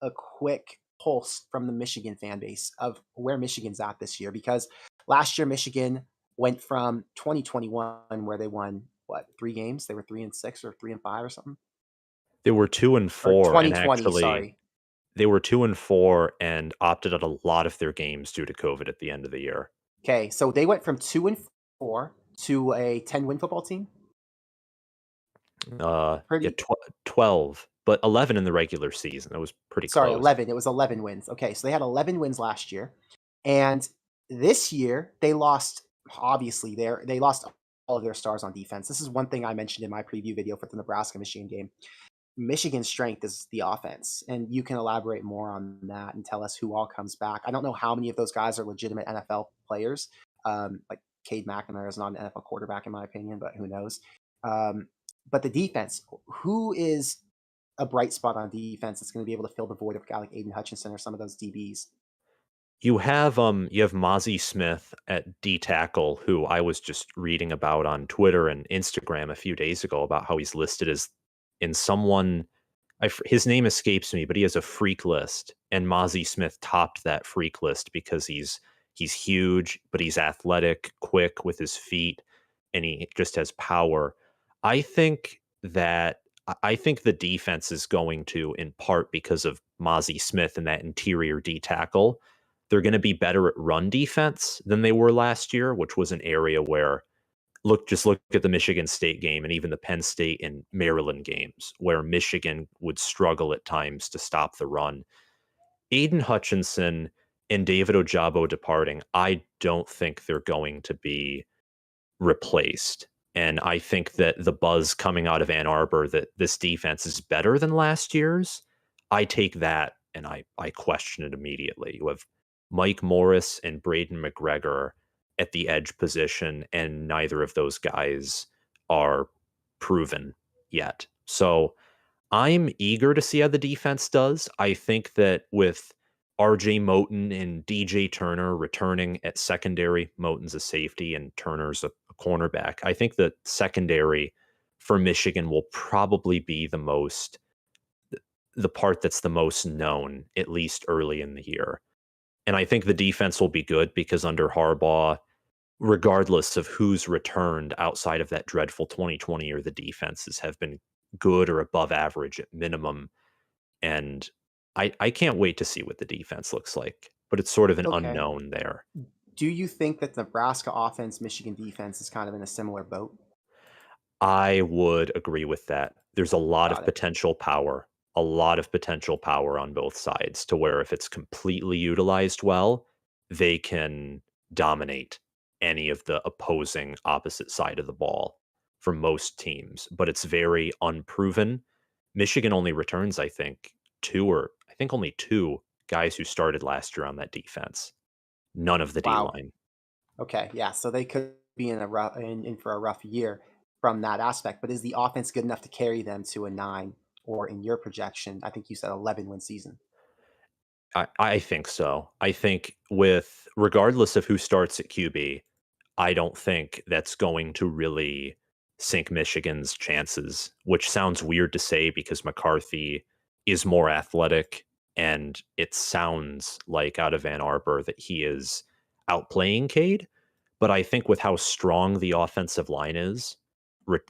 a quick pulse from the Michigan fan base of where Michigan's at this year, because last year Michigan went from 2021 where they won 3 games? They were 3-6 or 3-5 or something. They were 2-4, and actually, they were 2-4 and opted out a lot of their games due to COVID at the end of the year. Okay, so they went from 2-4 to a 10-win football team. 12, but 11 in the regular season. It was pretty close. 11. It was 11 wins. Okay, so they had 11 wins last year, and this year they lost. Obviously, they lost all of their stars on defense. This is one thing I mentioned in my preview video for the Nebraska-Michigan game. Michigan's strength is the offense, and you can elaborate more on that and tell us who all comes back. I don't know how many of those guys are legitimate NFL players. Like Cade McNamara is not an NFL quarterback in my opinion, but who knows? But the defense, who is a bright spot on defense that's going to be able to fill the void of a guy like Aiden Hutchinson or some of those DBs? You have Mozzie Smith at D tackle, who I was just reading about on Twitter and Instagram a few days ago about how he's listed as in someone his name escapes me, but he has a freak list, and Mozzie Smith topped that freak list because he's huge, but he's athletic, quick with his feet, and he just has power. I think the defense is going to, in part because of Mozzie Smith and that interior D tackle, they're going to be better at run defense than they were last year, which was an area where look at the Michigan State game and even the Penn State and Maryland games where Michigan would struggle at times to stop the run. Aiden Hutchinson and David Ojabo departing, I don't think they're going to be replaced. And I think that the buzz coming out of Ann Arbor that this defense is better than last year's, I take that and I question it immediately. You have Mike Morris and Braden McGregor at the edge position, and neither of those guys are proven yet. So I'm eager to see how the defense does. I think that with RJ Moten and DJ Turner returning at secondary, Moten's a safety and Turner's a cornerback. I think the secondary for Michigan will probably be the part that's the most known, at least early in the year. And I think the defense will be good because under Harbaugh, regardless of who's returned outside of that dreadful 2020 year, the defenses have been good or above average at minimum. And I can't wait to see what the defense looks like, but it's sort of an unknown there. Do you think that the Nebraska offense, Michigan defense is kind of in a similar boat? I would agree with that. There's a lot of potential power on both sides to where if it's completely utilized well, they can dominate any of the opposing opposite side of the ball for most teams, but it's very unproven. Michigan only returns, I think, only two guys who started last year on that defense. None of the D-line. Okay, yeah, so they could be in for a rough year from that aspect, but is the offense good enough to carry them to a 9, or in your projection, I think you said 11-win season? I think so. I think regardless of who starts at QB, I don't think that's going to really sink Michigan's chances, which sounds weird to say because McCarthy is more athletic, and it sounds like out of Ann Arbor that he is outplaying Cade. But I think with how strong the offensive line is,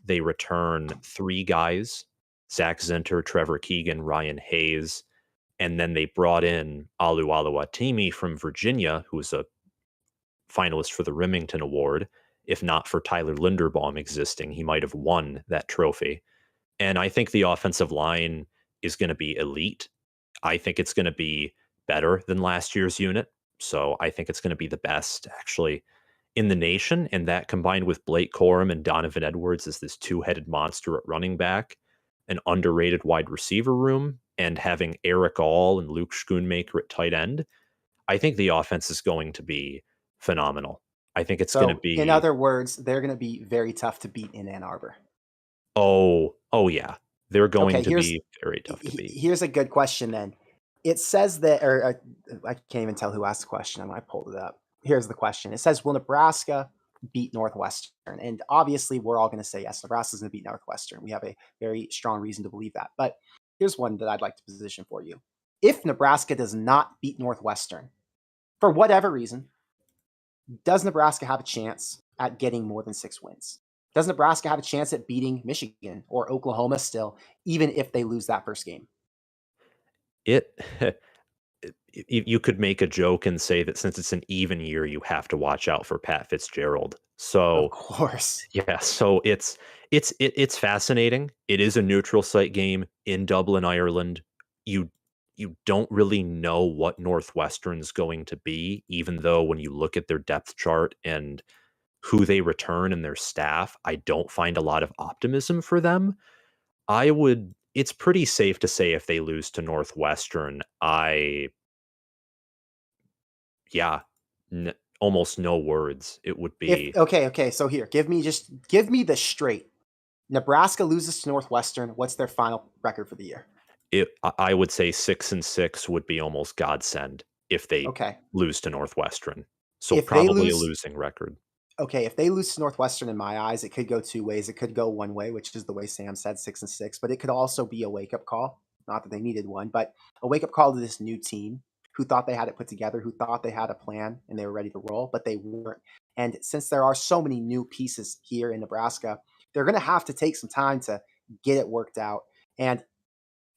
they return 3 guys: Zach Zinter, Trevor Keegan, Ryan Hayes, and then they brought in Alu Oluwatimi from Virginia, who's a finalist for the Remington Award. If not for Tyler Linderbaum existing, he might have won that trophy. And I think the offensive line is going to be elite. I think it's going to be better than last year's unit. So I think it's going to be the best, actually, in the nation. And that combined with Blake Corum and Donovan Edwards as this two-headed monster at running back, an underrated wide receiver room, and having Eric All and Luke Schoonmaker at tight end, I think the offense is going to be phenomenal. I think it's going to be... in other words, they're going to be very tough to beat in Ann Arbor. Oh yeah. They're going to be very tough to beat. Here's a good question then. It says that, or I can't even tell who asked the question. I pulled it up. Here's the question. It says, will Nebraska beat Northwestern? And obviously, we're all going to say yes, Nebraska's going to beat Northwestern. We have a very strong reason to believe that. But here's one that I'd like to position for you. If Nebraska does not beat Northwestern, for whatever reason, does Nebraska have a chance at getting more than 6 wins? Does Nebraska have a chance at beating Michigan or Oklahoma still, even if they lose that first game? You could make a joke and say that since it's an even year, you have to watch out for Pat Fitzgerald. So of course, yeah. So it's fascinating. It is a neutral site game in Dublin, Ireland. You don't really know what Northwestern's going to be, even though when you look at their depth chart and who they return and their staff, I don't find a lot of optimism for them. It's pretty safe to say if they lose to Northwestern, almost no words. It would be... Okay. So here, give me the straight. Nebraska loses to Northwestern. What's their final record for the year? I would say 6-6 would be almost godsend if they lose to Northwestern. So if probably a losing record. Okay, if they lose to Northwestern, in my eyes, it could go 2 ways. It could go one way, which is the way Sam said, 6-6, but it could also be a wake-up call. not that they needed one, but a wake-up call to this new team who thought they had it put together, who thought they had a plan and they were ready to roll, but they weren't. And since there are so many new pieces here in Nebraska, they're going to have to take some time to get it worked out. And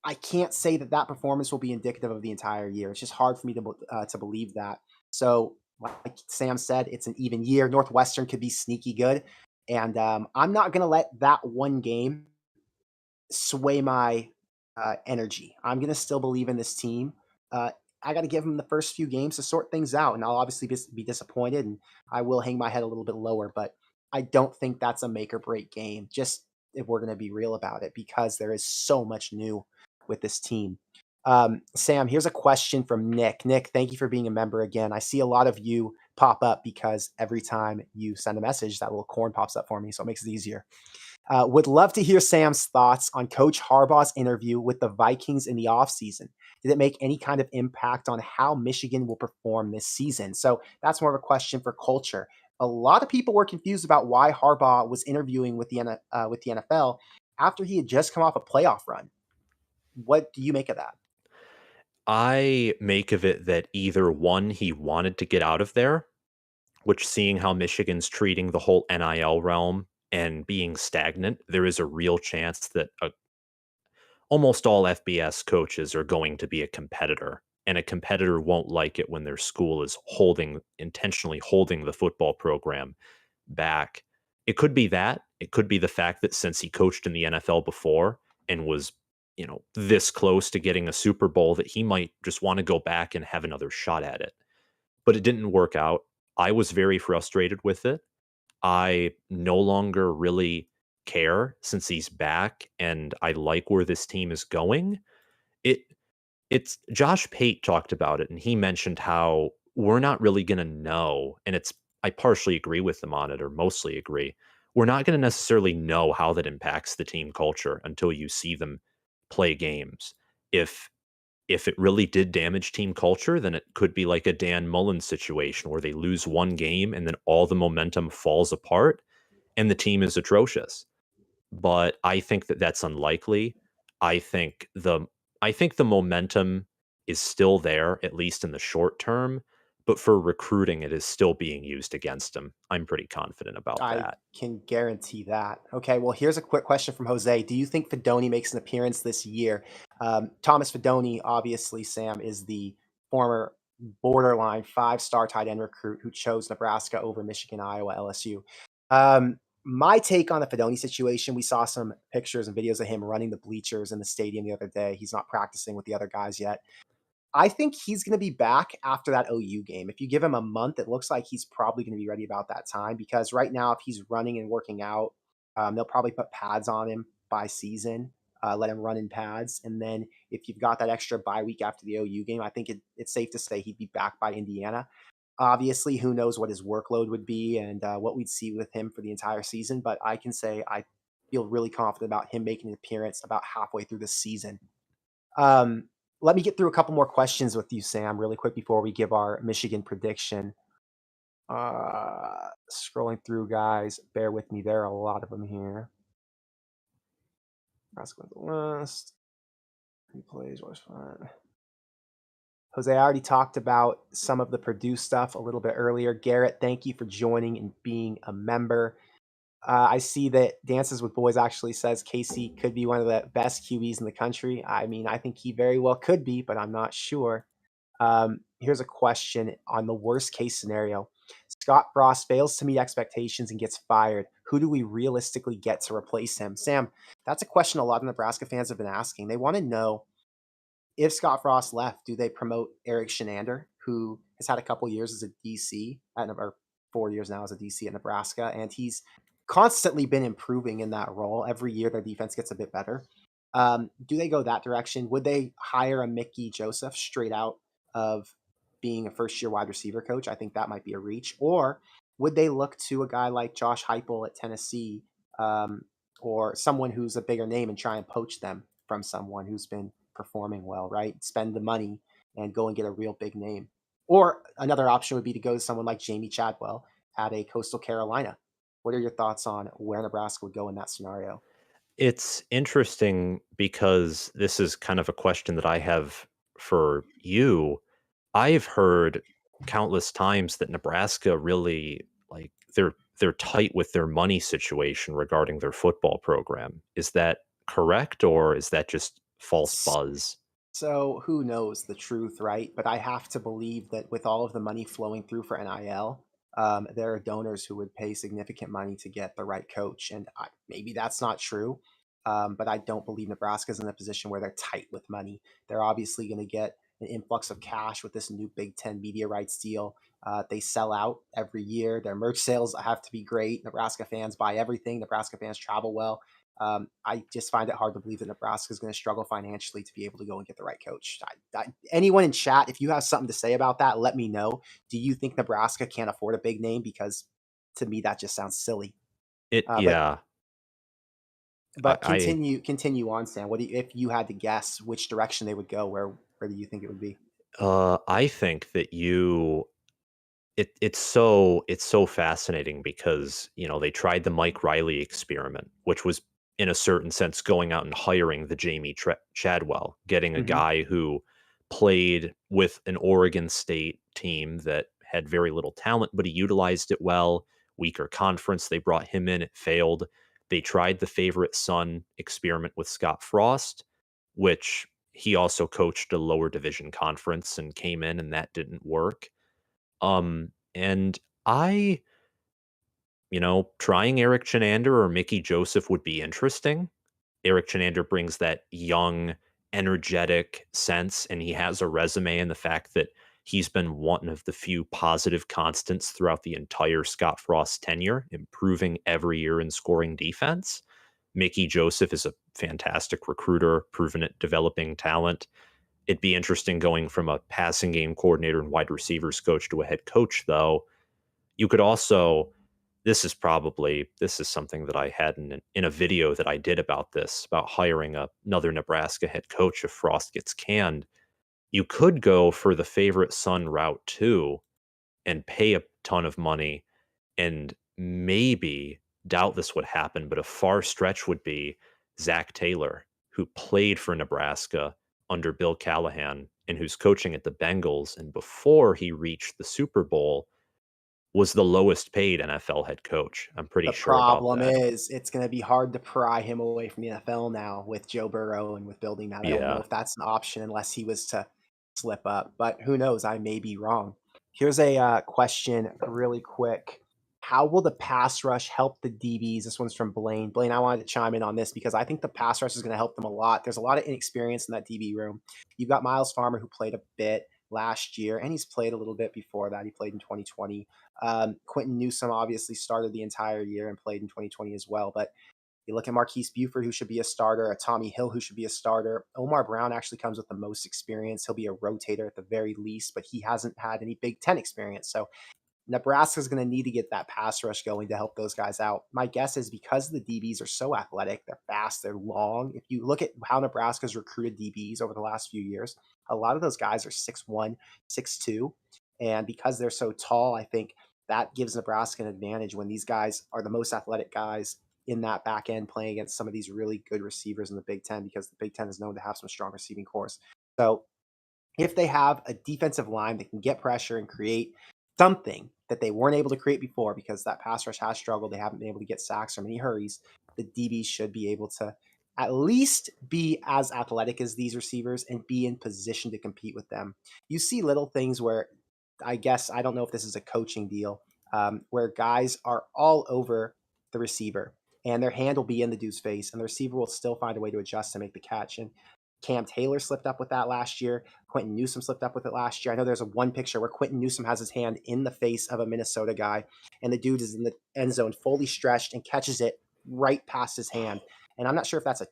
I can't say that that performance will be indicative of the entire year. It's just hard for me to believe that. So, like Sam said, it's an even year. Northwestern could be sneaky good, and I'm not going to let that one game sway my energy. I'm going to still believe in this team. I got to give them the first few games to sort things out, and I'll obviously be disappointed, and I will hang my head a little bit lower. But I don't think that's a make or break game. Just if we're going to be real about it, because there is so much new with this team. Sam, here's a question from Nick. Nick, thank you for being a member again. I see a lot of you pop up because every time you send a message, that little corn pops up for me, so it makes it easier. Would love to hear Sam's thoughts on Coach Harbaugh's interview with the Vikings in the offseason. Did it make any kind of impact on how Michigan will perform this season? So that's more of a question for culture. A lot of people were confused about why Harbaugh was interviewing with the NFL after he had just come off a playoff run. What do you make of that? I make of it that either one, he wanted to get out of there, which seeing how Michigan's treating the whole NIL realm and being stagnant, there is a real chance that almost all FBS coaches are going to be a competitor, and a competitor won't like it when their school is intentionally holding the football program back. It could be that. It could be the fact that since he coached in the NFL before and was, this close to getting a Super Bowl, that he might just want to go back and have another shot at it. But it didn't work out. I was very frustrated with it. I no longer really care since he's back, and I like where this team is going. It it's Josh Pate talked about it, and he mentioned how we're not really going to know, and I partially agree with him on it, or mostly agree. We're not going to necessarily know how that impacts the team culture until you see them play games. If if it really did damage team culture, then it could be like a Dan Mullen situation where they lose one game and then all the momentum falls apart and the team is atrocious. But I think that that's unlikely. I think the I think the momentum is still there, at least in the short term, but for recruiting, it is still being used against him. I'm pretty confident about I that. can guarantee that. Okay, well, here's a quick question from Jose. Do you think Fedoni makes an appearance this year? Thomas Fedoni, obviously, Sam, is the former borderline five-star tight end recruit who chose Nebraska over Michigan, Iowa, LSU. My take on the Fedoni situation, we saw some pictures and videos of him running the bleachers in the stadium the other day. He's not practicing with the other guys yet. I think he's going to be back after that OU game. If you give him a month, it looks like he's probably going to be ready about that time, because right now, if he's running and working out, they'll probably put pads on him by season, let him run in pads. And then if you've got that extra bye week after the OU game, I think it's safe to say he'd be back by Indiana. Obviously, who knows what his workload would be and what we'd see with him for the entire season. But I can say I feel really confident about him making an appearance about halfway through the season. Um, Let me get through a couple more questions with you, Sam, really quick before we give our Michigan prediction. Scrolling through, guys, bear with me. There are a lot of them here. Let's go to the list. Replays was fun. Jose, I already talked about some of the Purdue stuff a little bit earlier. Garrett, thank you for joining and being a member. I see that Dances with Boys actually says Casey could be one of the best QBs in the country. I mean, I think he very well could be, but I'm not sure. Here's a question on the worst case scenario. Scott Frost fails to meet expectations and gets fired. Who do we realistically get to replace him? Sam, that's a question a lot of Nebraska fans have been asking. They want to know, if Scott Frost left, do they promote Eric Shenander, who has had a couple years as a DC, or 4 years now as a DC at Nebraska, and he's constantly been improving in that role. Every year their defense gets a bit better. Do they go that direction? Would they hire a Mickey Joseph straight out of being a first-year wide receiver coach? I think that might be a reach. Or would they look to a guy like Josh Heupel at Tennessee, or someone who's a bigger name, and try and poach them from someone who's been performing well, right? Spend the money and go and get a real big name. Or another option would be to go to someone like Jamie Chadwell at a Coastal Carolina. What are your thoughts on where Nebraska would go in that scenario? It's interesting because this is kind of a question that I have for you. I've heard countless times that Nebraska really like they're tight with their money situation regarding their football program. Is that correct or is that just false buzz? So who knows the truth, right? But I have to believe that with all of the money flowing through for NIL, there are donors who would pay significant money to get the right coach. And maybe that's not true, but I don't believe Nebraska's in a position where they're tight with money. They're obviously going to get an influx of cash with this new Big Ten media rights deal. They sell out every year. Their merch sales have to be great. Nebraska fans buy everything. Nebraska fans travel well. I just find it hard to believe that Nebraska is going to struggle financially to be able to go and get the right coach. Anyone in chat, if you have something to say about that, let me know. Do you think Nebraska can't afford a big name? Because to me, that just sounds silly. Yeah. But I continue on, Sam. What do you, if you had to guess which direction they would go? Where do you think it would be? I think that it's so fascinating because, they tried the Mike Riley experiment, which was in a certain sense going out and hiring the Chadwell, getting a Mm-hmm. guy who played with an Oregon State team that had very little talent, but he utilized it well. Weaker conference, they brought him in, it failed. They tried the favorite son experiment with Scott Frost, which he also coached a lower division conference and came in and that didn't work. And I, trying Eric Chenander or Mickey Joseph would be interesting. Eric Chenander brings that young, energetic sense, and he has a resume and the fact that he's been one of the few positive constants throughout the entire Scott Frost tenure, improving every year in scoring defense. Mickey Joseph is a fantastic recruiter, proven at developing talent. It'd be interesting going from a passing game coordinator and wide receivers coach to a head coach, though. You could also, this is something that I had in a video that I did about this, about hiring another Nebraska head coach if Frost gets canned. You could go for the favorite son route too and pay a ton of money and maybe doubt this would happen, but a far stretch would be Zach Taylor, who played for Nebraska under Bill Callahan and who's coaching at the Bengals. And before he reached the Super Bowl, was the lowest paid NFL head coach. I'm pretty The sure about problem that. is it's going to be hard to pry him away from the NFL now with Joe Burrow and with building that. I don't know Yeah. if that's an option unless he was to slip up, but who knows? I may be wrong. Here's a question really quick. How will the pass rush help the DBs? This one's from Blaine. Blaine, I wanted to chime in on this because I think the pass rush is going to help them a lot. There's a lot of inexperience in that DB room. You've got Miles Farmer, who played a bit last year, and he's played a little bit before that. He played in 2020. Quentin Newsome obviously started the entire year and played in 2020 as well. But you look at Marquise Buford, who should be a starter, a Tommy Hill, who should be a starter. Omar Brown actually comes with the most experience. He'll be a rotator at the very least, but he hasn't had any Big Ten experience. So Nebraska's going to need to get that pass rush going to help those guys out. My guess is because the DBs are so athletic, they're fast, they're long. If you look at how Nebraska's recruited DBs over the last few years, a lot of those guys are 6'1", 6'2". And because they're so tall, I think that gives Nebraska an advantage when these guys are the most athletic guys in that back end playing against some of these really good receivers in the Big Ten, because the Big Ten is known to have some strong receiving cores. So if they have a defensive line that can get pressure and create something that they weren't able to create before, because that pass rush has struggled, they haven't been able to get sacks or many hurries, the DBs should be able to at least be as athletic as these receivers and be in position to compete with them. You see little things where, I guess, I don't know if this is a coaching deal, where guys are all over the receiver and their hand will be in the dude's face and the receiver will still find a way to adjust to make the catch. And Cam Taylor slipped up with that last year. Quentin Newsome slipped up with it last year. I know there's one picture where Quentin Newsome has his hand in the face of a Minnesota guy, and the dude is in the end zone fully stretched and catches it right past his hand. And I'm not sure if that's a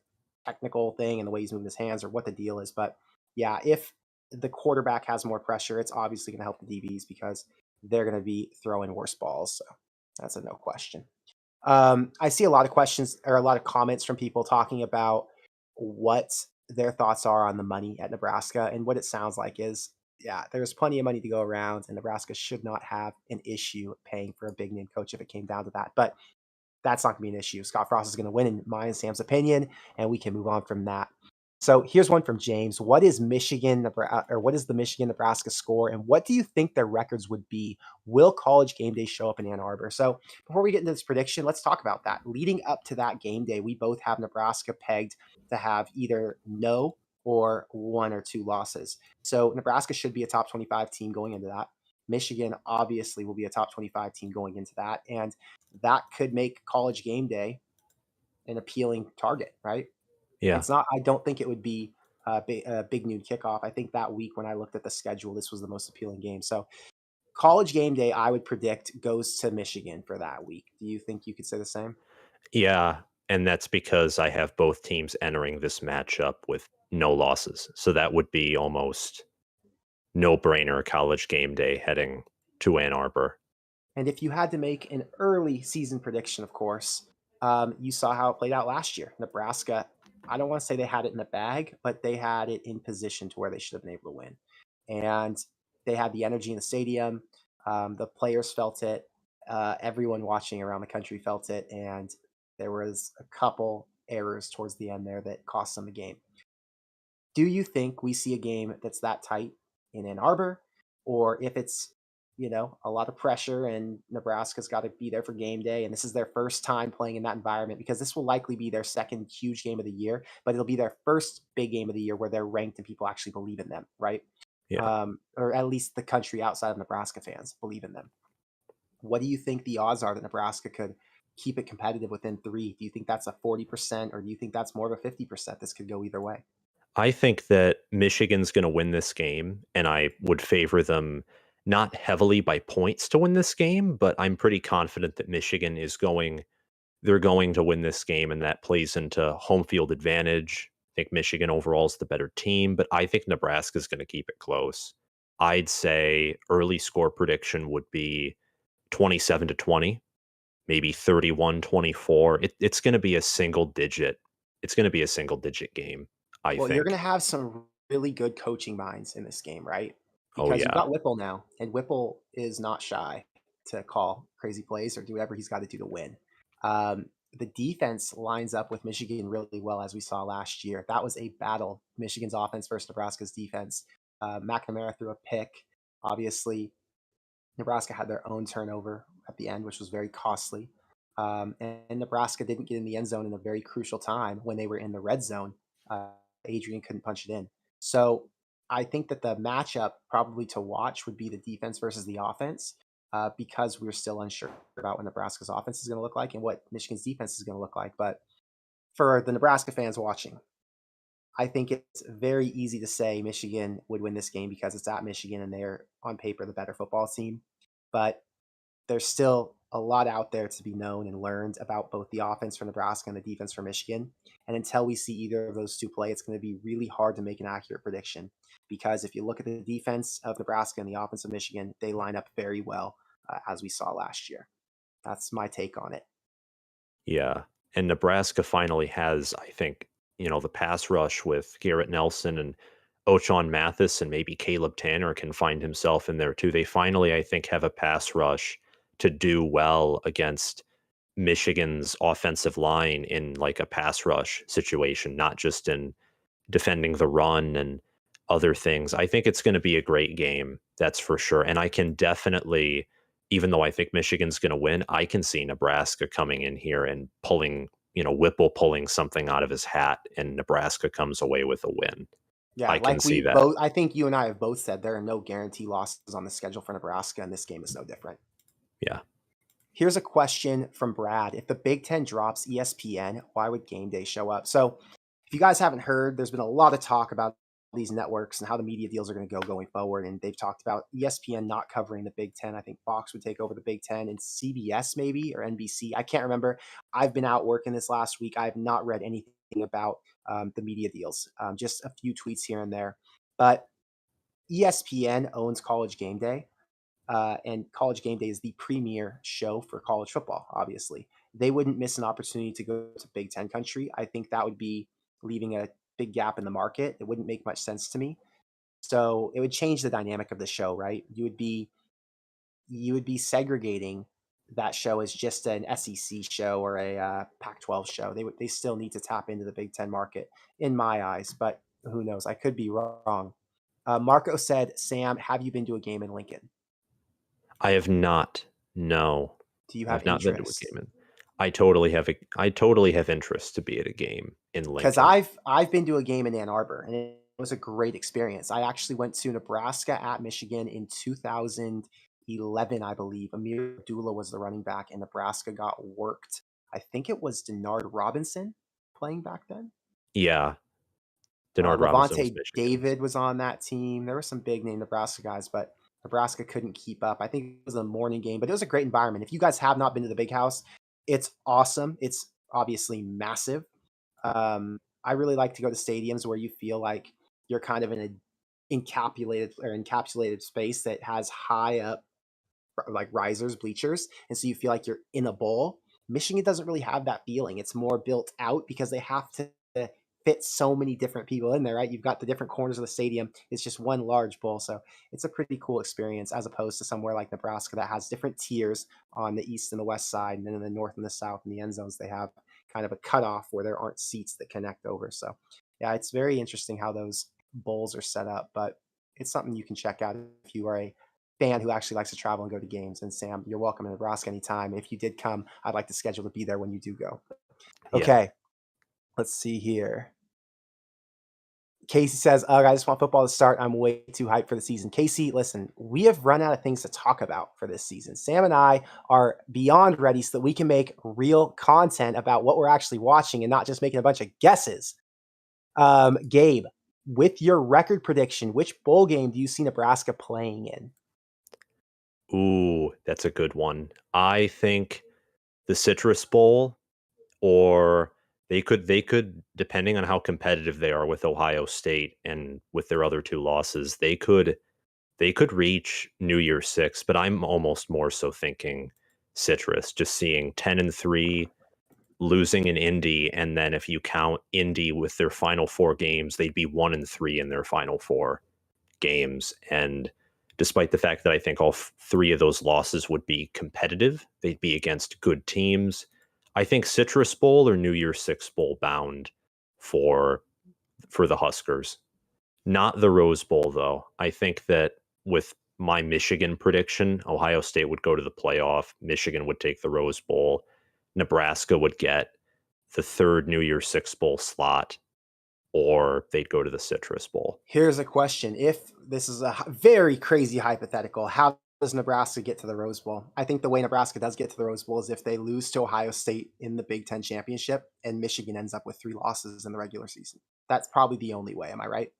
technical thing in the way he's moving his hands or what the deal is, but yeah, if the quarterback has more pressure, it's obviously going to help the DBs because they're going to be throwing worse balls. So that's a no question. I see a lot of questions or a lot of comments from people talking about what their thoughts are on the money at Nebraska. And what it sounds like is, yeah, there's plenty of money to go around, and Nebraska should not have an issue paying for a big name coach if it came down to that. But that's not going to be an issue. Scott Frost is going to win, in my and Sam's opinion, and we can move on from that. So here's one from James. What is what is the Michigan Nebraska score, and what do you think their records would be? Will College Game Day show up in Ann Arbor? So before we get into this prediction, let's talk about that. Leading up to that game day, we both have Nebraska pegged to have either no or 1 or 2 losses. So Nebraska should be a top 25 team going into that. Michigan obviously will be a top 25 team going into that, and that could make College Game Day an appealing target, right? Yeah. It's not. I don't think it would be a big noon kickoff. I think that week when I looked at the schedule, this was the most appealing game. So College Game Day, I would predict, goes to Michigan for that week. Do you think you could say the same? Yeah, and that's because I have both teams entering this matchup with no losses. So that would be almost no-brainer College Game Day heading to Ann Arbor. And if you had to make an early season prediction, of course, you saw how it played out last year. Nebraska, I don't want to say they had it in the bag, but they had it in position to where they should have been able to win. And they had the energy in the stadium. The players felt it. Everyone watching around the country felt it. And there was a couple errors towards the end there that cost them the game. Do you think we see a game that's that tight in Ann Arbor? Or if it's, a lot of pressure and Nebraska's got to be there for game day, and this is their first time playing in that environment, because this will likely be their second huge game of the year, but it'll be their first big game of the year where they're ranked and people actually believe in them, right? Yeah. Or at least the country outside of Nebraska fans believe in them. What do you think the odds are that Nebraska could keep it competitive within 3? Do you think that's a 40%, or do you think that's more of a 50%? This could go either way. I think that Michigan's going to win this game, and I would favor them not heavily by points to win this game, but I'm pretty confident that Michigan they're going to win this game, and that plays into home field advantage. I think Michigan overall is the better team, but I think Nebraska's going to keep it close. I'd say early score prediction would be 27-20, maybe 31-24. It's going to be a single digit. It's going to be a single digit game, I Well, you're going to think. have some really good coaching minds in this game, right? Oh Because you've yeah. got Whipple now, and Whipple is not shy to call crazy plays or do whatever he's got to do to win. The defense lines up with Michigan really well, as we saw last year. That was a battle. Michigan's offense versus Nebraska's defense. McNamara threw a pick. Obviously, Nebraska had their own turnover at the end, which was very costly. And Nebraska didn't get in the end zone in a very crucial time when they were in the red zone. Adrian couldn't punch it in. So I think that the matchup probably to watch would be the defense versus the offense, because we're still unsure about what Nebraska's offense is going to look like and what Michigan's defense is going to look like. But for the Nebraska fans watching, I think it's very easy to say Michigan would win this game because it's at Michigan and they're on paper the better football team. But there's still a lot out there to be known and learned about both the offense for Nebraska and the defense for Michigan. And until we see either of those two play, it's going to be really hard to make an accurate prediction, because if you look at the defense of Nebraska and the offense of Michigan, they line up very well, as we saw last year. That's my take on it. Yeah. And Nebraska finally has, I think, the pass rush with Garrett Nelson and Ochaun Mathis, and maybe Caleb Tanner can find himself in there too. They finally, I think, have a pass rush to do well against Michigan's offensive line in like a pass rush situation, not just in defending the run and other things. I think it's going to be a great game. That's for sure. And I can definitely, even though I think Michigan's going to win, I can see Nebraska coming in here and pulling, Whipple pulling something out of his hat, and Nebraska comes away with a win. Yeah, I can like see we that. both, I think you and I have both said there are no guarantee losses on the schedule for Nebraska, and this game is no different. Yeah. Here's a question from Brad. If the Big Ten drops ESPN, why would game day show up? So if you guys haven't heard, there's been a lot of talk about these networks and how the media deals are going to go going forward. And they've talked about ESPN not covering the Big Ten. I think Fox would take over the Big Ten, and CBS maybe, or NBC. I can't remember. I've been out working this last week. I have not read anything about the media deals, just a few tweets here and there. But ESPN owns College Game Day. And College Game Day is the premier show for college football, obviously. They wouldn't miss an opportunity to go to Big Ten country. I think that would be leaving a big gap in the market. It wouldn't make much sense to me. So it would change the dynamic of the show, right? You would be segregating that show as just an SEC show or a Pac-12 show. They still need to tap into the Big Ten market, in my eyes, but who knows? I could be wrong. Marco said, Sam, have you been to a game in Lincoln? I have not. No. Do you I have have not been to a interest? game. I totally have interest to be at a game in Lincoln. Because I've been to a game in Ann Arbor, and it was a great experience. I actually went to Nebraska at Michigan in 2011, I believe. Amir Abdullah was the running back, and Nebraska got worked. I think it was Denard Robinson playing back then. Yeah. Denard Robinson was Levante Michigan's. David was on that team. There were some big name Nebraska guys, but Nebraska couldn't keep up. I think it was a morning game, but it was a great environment. If you guys have not been to the Big House, it's awesome. It's obviously massive. I really like to go to stadiums where you feel like you're kind of in an encapsulated space that has high up like risers, bleachers, and so you feel like you're in a bowl. Michigan doesn't really have that feeling. It's more built out because they have to fit so many different people in there, right? You've got the different corners of the stadium. It's just one large bowl. So it's a pretty cool experience as opposed to somewhere like Nebraska that has different tiers on the east and the west side. And then in the north and the south in the end zones, they have kind of a cutoff where there aren't seats that connect over. So yeah, it's very interesting how those bowls are set up, but it's something you can check out if you are a fan who actually likes to travel and go to games. And Sam, you're welcome in Nebraska anytime. If you did come, I'd like to schedule to be there when you do go. Okay. Yeah. Let's see here. Casey says, I just want football to start. I'm way too hyped for the season. Casey, listen, we have run out of things to talk about for this season. Sam and I are beyond ready so that we can make real content about what we're actually watching and not just making a bunch of guesses. Gabe, with your record prediction, which bowl game do you see Nebraska playing in? Ooh, that's a good one. I think the Citrus Bowl, or they could, depending on how competitive they are with Ohio State and with their other two losses, they could reach New Year's Six, but I'm almost more so thinking Citrus, just seeing 10-3, losing in Indy, and then if you count Indy with their final 4 games, they'd be 1-3 in their final 4 games. And despite the fact that I think all 3 of those losses would be competitive, they'd be against good teams. I think Citrus Bowl or New Year's Six Bowl bound for the Huskers. Not the Rose Bowl, though. I think that with my Michigan prediction, Ohio State would go to the playoff. Michigan would take the Rose Bowl. Nebraska would get the 3rd New Year's Six Bowl slot, or they'd go to the Citrus Bowl. Here's a question. If this is a very crazy hypothetical, how does Nebraska get to the Rose Bowl? I think the way Nebraska does get to the Rose Bowl is if they lose to Ohio State in the Big Ten championship and Michigan ends up with 3 losses in the regular season. That's probably the only way. Am I right?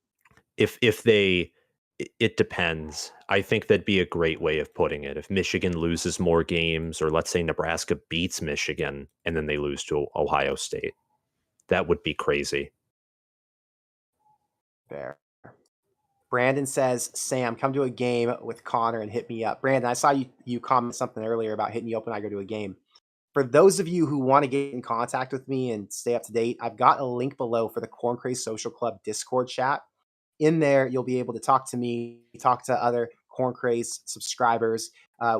It depends. I think that'd be a great way of putting it. If Michigan loses more games, or let's say Nebraska beats Michigan and then they lose to Ohio State, that would be crazy. Fair. Brandon says, Sam, come to a game with Connor and hit me up. Brandon, I saw you comment something earlier about hitting you up when I go to a game. For those of you who want to get in contact with me and stay up to date, I've got a link below for the Corn Craze Social Club Discord chat. In there, you'll be able to talk to me, talk to other Corn Craze subscribers.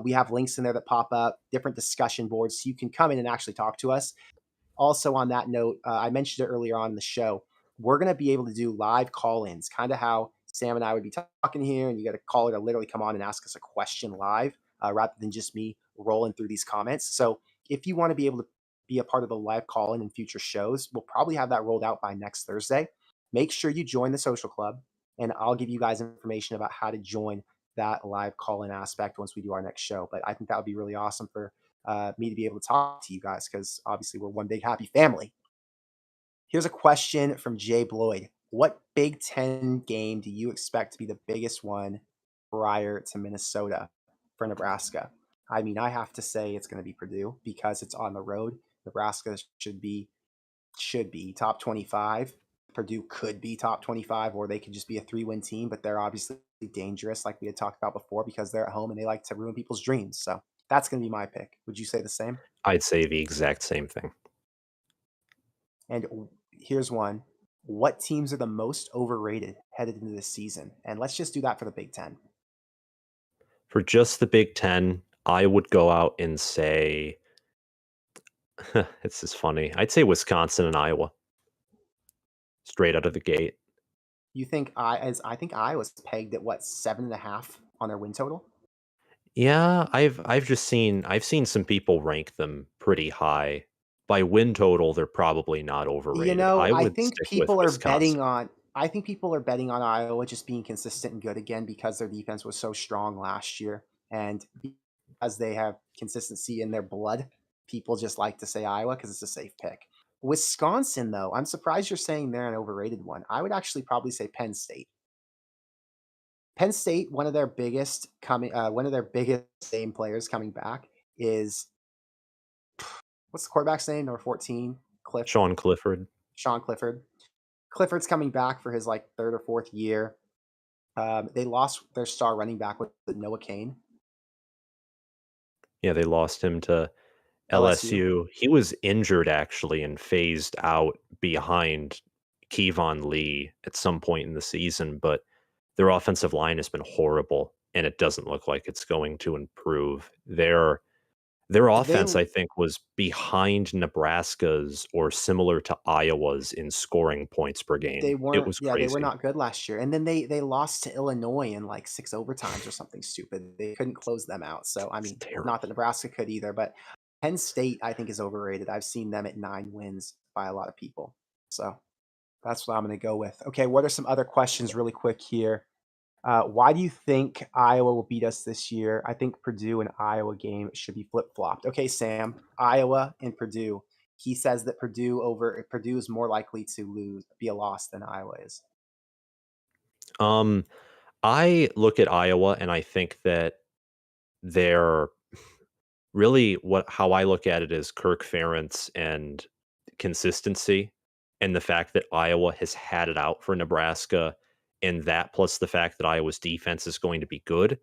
We have links in there that pop up, different discussion boards, so you can come in and actually talk to us. Also, on that note, I mentioned it earlier on in the show, we're going to be able to do live call-ins, kind of how Sam and I would be talking here, and you got a caller to literally come on and ask us a question live rather than just me rolling through these comments. So if you want to be able to be a part of the live call-in in future shows, we'll probably have that rolled out by next Thursday. Make sure you join the social club, and I'll give you guys information about how to join that live call-in aspect once we do our next show. But I think that would be really awesome for me to be able to talk to you guys because obviously we're one big happy family. Here's a question from Jay Bloyd. What Big Ten game do you expect to be the biggest one prior to Minnesota for Nebraska? I mean, I have to say it's going to be Purdue because it's on the road. Nebraska should be top 25. Purdue could be top 25, or they could just be a 3-win team, but they're obviously dangerous like we had talked about before because they're at home and they like to ruin people's dreams. So that's going to be my pick. Would you say the same? I'd say the exact same thing. And here's one. What teams are the most overrated headed into this season? And let's just do that for the Big Ten. For just the Big Ten, I would go out and say, this is funny. I'd say Wisconsin and Iowa, straight out of the gate. You think I think Iowa's pegged at what, 7.5 on their win total? Yeah, I've seen some people rank them pretty high. By win total, they're probably not You overrated. know, I would stick with Wisconsin. I think people are betting on Iowa just being consistent and good again because their defense was so strong last year, and because they have consistency in their blood, people just like to say Iowa because it's a safe pick. Wisconsin, though, I'm surprised you're saying they're an overrated one. I would actually probably say Penn State. Penn State, one of their biggest name players coming back is, what's the quarterback's name? Number 14, Sean Clifford. Sean Clifford. Clifford's coming back for his like third or fourth year. They lost their star running back with Noah Cain. Yeah, they lost him to LSU. LSU. He was injured actually and phased out behind Kevon Lee at some point in the season, but their offensive line has been horrible and it doesn't look like it's going to improve. Their They offense, I think, was behind Nebraska's or similar to Iowa's in scoring points per they game. It weren't was yeah, they were crazy. not good last year. And then they lost to Illinois in like 6 overtimes or something stupid. They couldn't close them out. So I It's mean, not that terrible. Nebraska could either, but Penn State I think is overrated. I've seen them at 9 wins by a lot of people. So that's what I'm going to go with. Okay, what are some other questions really quick here? Why do you think Iowa will beat us this year? I think Purdue and Iowa game should be flip flopped. Okay, Sam, Iowa and Purdue. He says that Purdue is more likely to be a loss than Iowa is. Um, I look at Iowa and I think that they're really how I look at it is Kirk Ferentz and consistency, and the fact that Iowa has had it out for Nebraska, and that plus the fact that Iowa's defense is going to be good.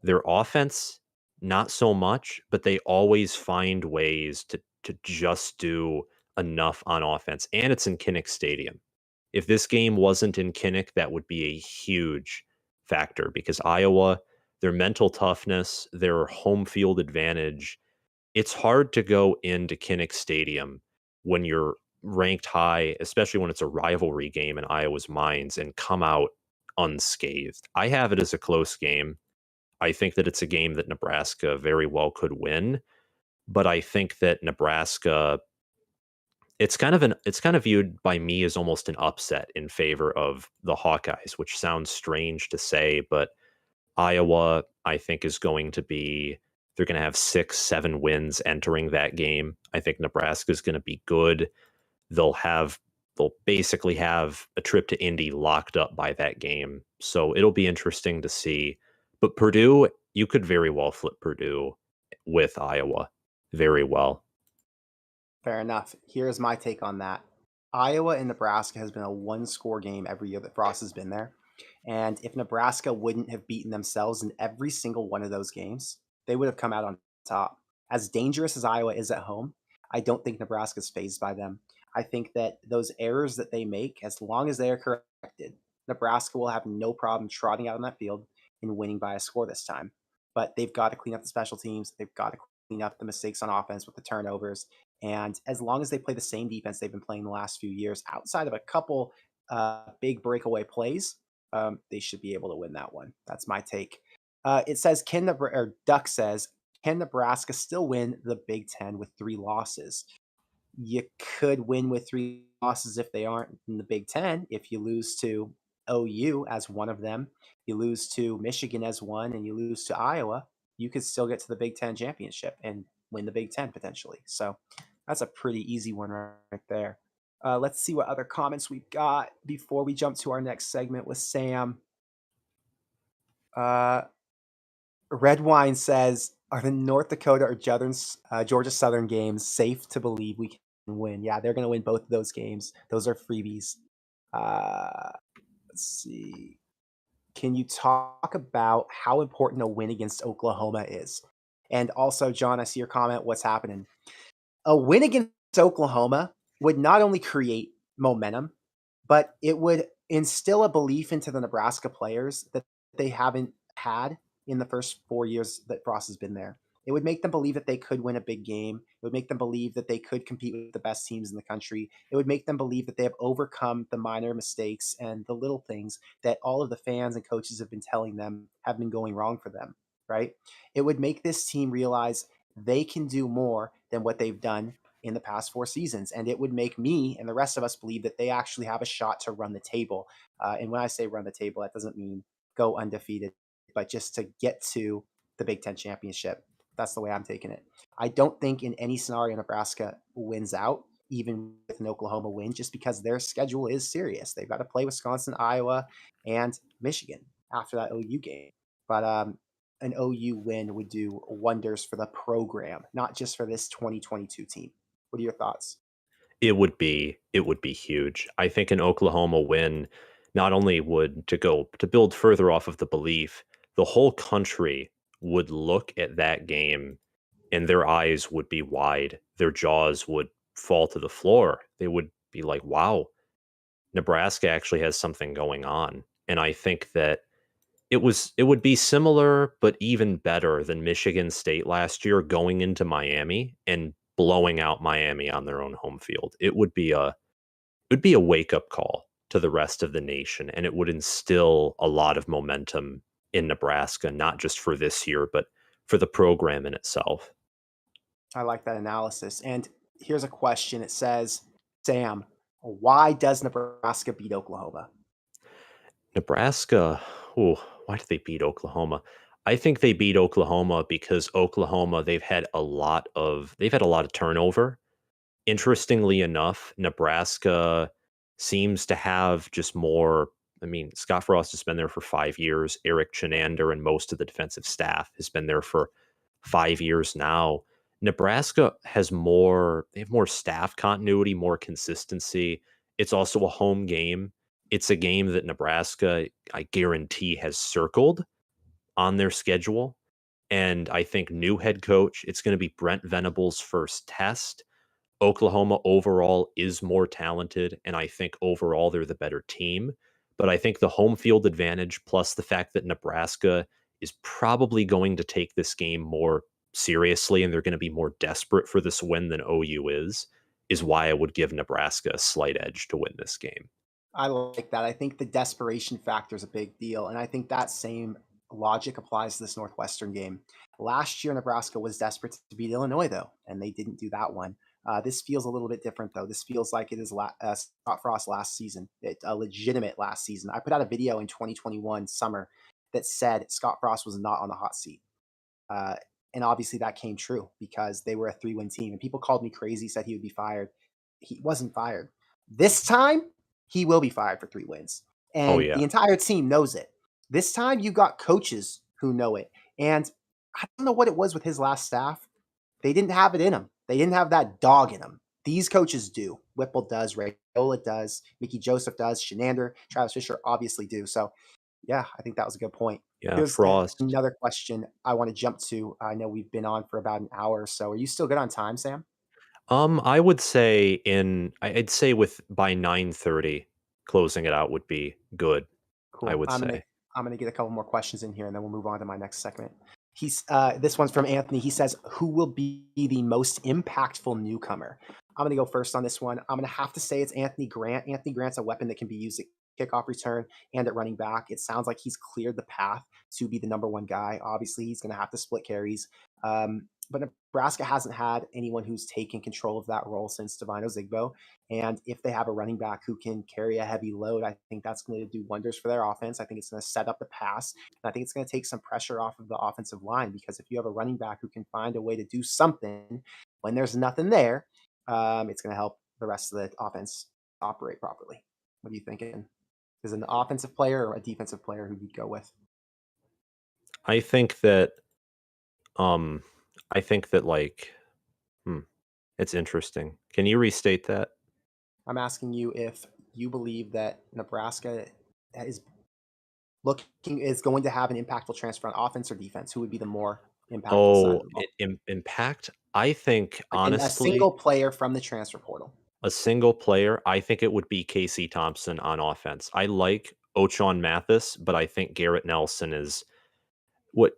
Their offense, not so much, but they always find ways to just do enough on offense, and it's in Kinnick Stadium. If this game wasn't in Kinnick, that would be a huge factor because Iowa, their mental toughness, their home field advantage, it's hard to go into Kinnick Stadium when you're ranked high, especially when it's a rivalry game in Iowa's minds, and come out unscathed. I have it as a close game. I think that it's a game that Nebraska very well could win, but I think that Nebraska, it's kind of viewed by me as almost an upset in favor of the Hawkeyes, which sounds strange to say, but Iowa, I think, is going to be, they're going to have 6, 7 wins entering that game. I think Nebraska is going to be good. They'll basically have a trip to Indy locked up by that game. So it'll be interesting to see. But Purdue, you could very well flip Purdue with Iowa very well. Fair enough. Here's my take on that. Iowa and Nebraska has been a one-score game every year that Frost has been there. And if Nebraska wouldn't have beaten themselves in every single one of those games, they would have come out on top. As dangerous as Iowa is at home, I don't think Nebraska's fazed by them. I think that those errors that they make, as long as they are corrected, Nebraska will have no problem trotting out on that field and winning by a score this time. But they've got to clean up the special teams. They've got to clean up the mistakes on offense with the turnovers. And as long as they play the same defense they've been playing the last few years, outside of a couple big breakaway plays, they should be able to win that one. That's my take. It says, Duck says, can Nebraska still win the Big Ten with 3 losses? You could win with 3 losses if they aren't in the Big Ten. If you lose to OU as one of them, you lose to Michigan as one, and you lose to Iowa, you could still get to the Big Ten championship and win the Big Ten potentially. So that's a pretty easy one right there. Let's see what other comments we've got before we jump to our next segment with Sam. Red Wine says, are the North Dakota or Georgia Southern games safe to believe we can win? Yeah, they're going to win both of those games. Those are freebies. Let's see. Can you talk about how important a win against Oklahoma is? And also, John, I see your comment. What's happening? A win against Oklahoma would not only create momentum, but it would instill a belief into the Nebraska players that they haven't had in the first 4 years that Frost has been there. It would make them believe that they could win a big game. It would make them believe that they could compete with the best teams in the country. It would make them believe that they have overcome the minor mistakes and the little things that all of the fans and coaches have been telling them have been going wrong for them, right? It would make this team realize they can do more than what they've done in the past 4 seasons. And it would make me and the rest of us believe that they actually have a shot to run the table. And when I say run the table, that doesn't mean go undefeated, but just to get to the Big Ten championship. That's the way I'm taking it. I don't think in any scenario Nebraska wins out, even with an Oklahoma win, just because their schedule is serious. They've got to play Wisconsin, Iowa, and Michigan after that OU game. But an OU win would do wonders for the program, not just for this 2022 team. What are your thoughts? It would be huge. I think an Oklahoma win not only would to build further off of the belief, the whole country would look at that game and their eyes would be wide. Their jaws would fall to the floor. They would be like, wow, Nebraska actually has something going on. And I think that it would be similar, but even better than Michigan State last year going into Miami and blowing out Miami on their own home field. It would be a wake up call to the rest of the nation, and it would instill a lot of momentum in Nebraska, not just for this year, but for the program in itself. I like that analysis. And here's a question. It says, Sam, why does Nebraska beat Oklahoma? Nebraska, why did they beat Oklahoma? I think they beat Oklahoma because Oklahoma, they've had a lot of turnover. Interestingly enough, Nebraska seems to have just more. I mean, Scott Frost has been there for 5 years. Eric Chinander and most of the defensive staff has been there for 5 years now. Nebraska has more, they have more staff continuity, more consistency. It's also a home game. It's a game that Nebraska, I guarantee, has circled on their schedule. And I think new head coach, it's going to be Brent Venables' first test. Oklahoma overall is more talented, and I think overall they're the better team. But I think the home field advantage, plus the fact that Nebraska is probably going to take this game more seriously and they're going to be more desperate for this win than OU is why I would give Nebraska a slight edge to win this game. I like that. I think the desperation factor is a big deal. And I think that same logic applies to this Northwestern game. Last year, Nebraska was desperate to beat Illinois, though, and they didn't do that one. This feels a little bit different, though. This feels like it is Scott Frost last season, a legitimate last season. I put out a video in 2021 summer that said Scott Frost was not on the hot seat. And obviously that came true because they were a 3-win team. And people called me crazy, said he would be fired. He wasn't fired. This time, he will be fired for 3 wins. And the entire team knows it. This time, you got coaches who know it. And I don't know what it was with his last staff. They didn't have it in them. They didn't have that dog in them. These coaches do. Whipple does. Raiola does. Mickey Joseph does. Shenander, Travis Fisher obviously do. So, yeah, I think that was a good point. Yeah, Here's Frost. another question I want to jump to. I know we've been on for about an hour or so. Are you still good on time, Sam? I would say I'd say by 9:30, closing it out would be good. Cool. I would say. I'm gonna get a couple more questions in here, and then we'll move on to my next segment. This one's from Anthony. He says, "Who will be the most impactful newcomer?" I'm gonna go first on this one. I'm gonna have to say it's Anthony Grant. Anthony Grant's a weapon that can be used at kickoff return and at running back. It sounds like he's cleared the path to be the number one guy. Obviously, he's gonna have to split carries. But Nebraska hasn't had anyone who's taken control of that role since Devine Ozigbo. And if they have a running back who can carry a heavy load, I think that's going to do wonders for their offense. I think it's going to set up the pass. And I think it's going to take some pressure off of the offensive line because if you have a running back who can find a way to do something when there's nothing there, it's going to help the rest of the offense operate properly. What are you thinking? Is it an offensive player or a defensive player who you'd go with? I think that it's interesting. Can you restate that? I'm asking you if you believe that Nebraska is going to have an impactful transfer on offense or defense. Who would be the more impactful? Impact. I think like honestly, a single player from the transfer portal. A single player. I think it would be Casey Thompson on offense. I like Ochaun Mathis, but I think Garrett Nelson is what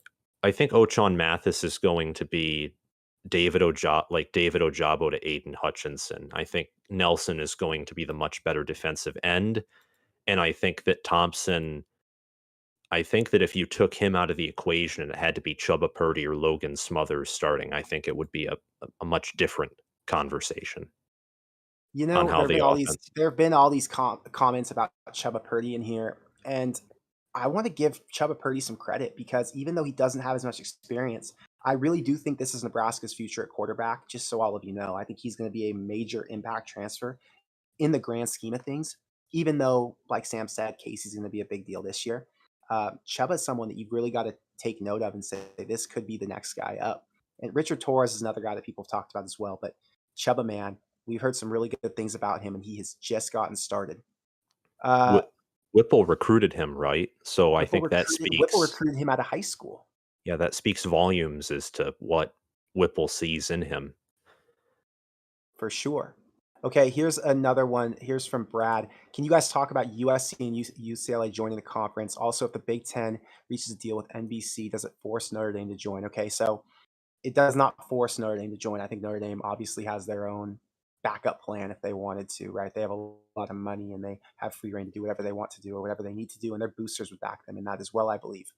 Ochon Mathis is going to be David Ojabo to Aiden Hutchinson. I think Nelson is going to be the much better defensive end. And I think that if you took him out of the equation and it had to be Chubba Purdy or Logan Smothers starting, I think it would be a much different conversation. You know, there have been all these comments about Chubba Purdy in here, and I want to give Chubba Purdy some credit because even though he doesn't have as much experience, I really do think this is Nebraska's future at quarterback. Just so all of you know, I think he's going to be a major impact transfer in the grand scheme of things. Even though, like Sam said, Casey's going to be a big deal this year. Chubba is someone that you've really got to take note of and say this could be the next guy up. And Richard Torres is another guy that people have talked about as well. But Chubba, man, we've heard some really good things about him, and he has just gotten started. Whipple recruited him, right? So I think that speaks. Whipple recruited him out of high school. Yeah, that speaks volumes as to what Whipple sees in him. For sure. Okay, here's another one. Here's from Brad. Can you guys talk about USC and UCLA joining the conference? Also, if the Big Ten reaches a deal with NBC, does it force Notre Dame to join? Okay, so it does not force Notre Dame to join. I think Notre Dame obviously has their own backup plan if they wanted to, right? They have a lot of money and they have free reign to do whatever they want to do or whatever they need to do, and their boosters would back them in that as well, I believe.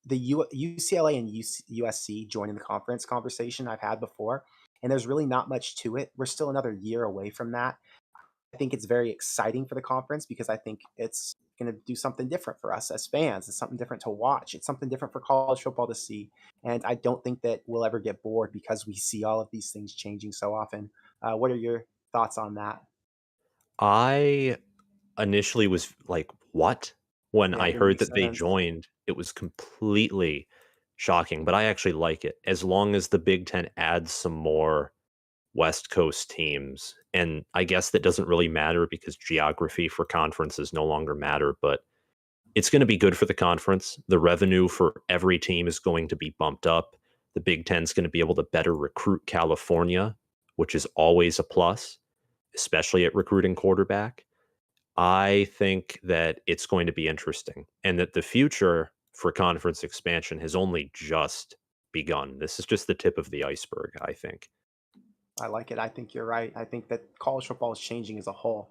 The UCLA and USC joining the conference conversation I've had before, and there's really not much to it. We're still another year away from that. I think it's very exciting for the conference because I think it's going to do something different for us as fans. It's something different to watch. It's something different for college football to see. And I don't think that we'll ever get bored because we see all of these things changing so often. What are your thoughts on that? I initially was like, what? When I heard that they joined, it was completely shocking, but I actually like it. As long as the Big Ten adds some more West Coast teams, and I guess that doesn't really matter because geography for conferences no longer matter, but it's going to be good for the conference. The revenue for every team is going to be bumped up. The Big Ten is going to be able to better recruit California, which is always a plus, especially at recruiting quarterback. I think that it's going to be interesting and that the future for conference expansion has only just begun. This is just the tip of the iceberg, I think. I like it. I think you're right. I think that college football is changing as a whole.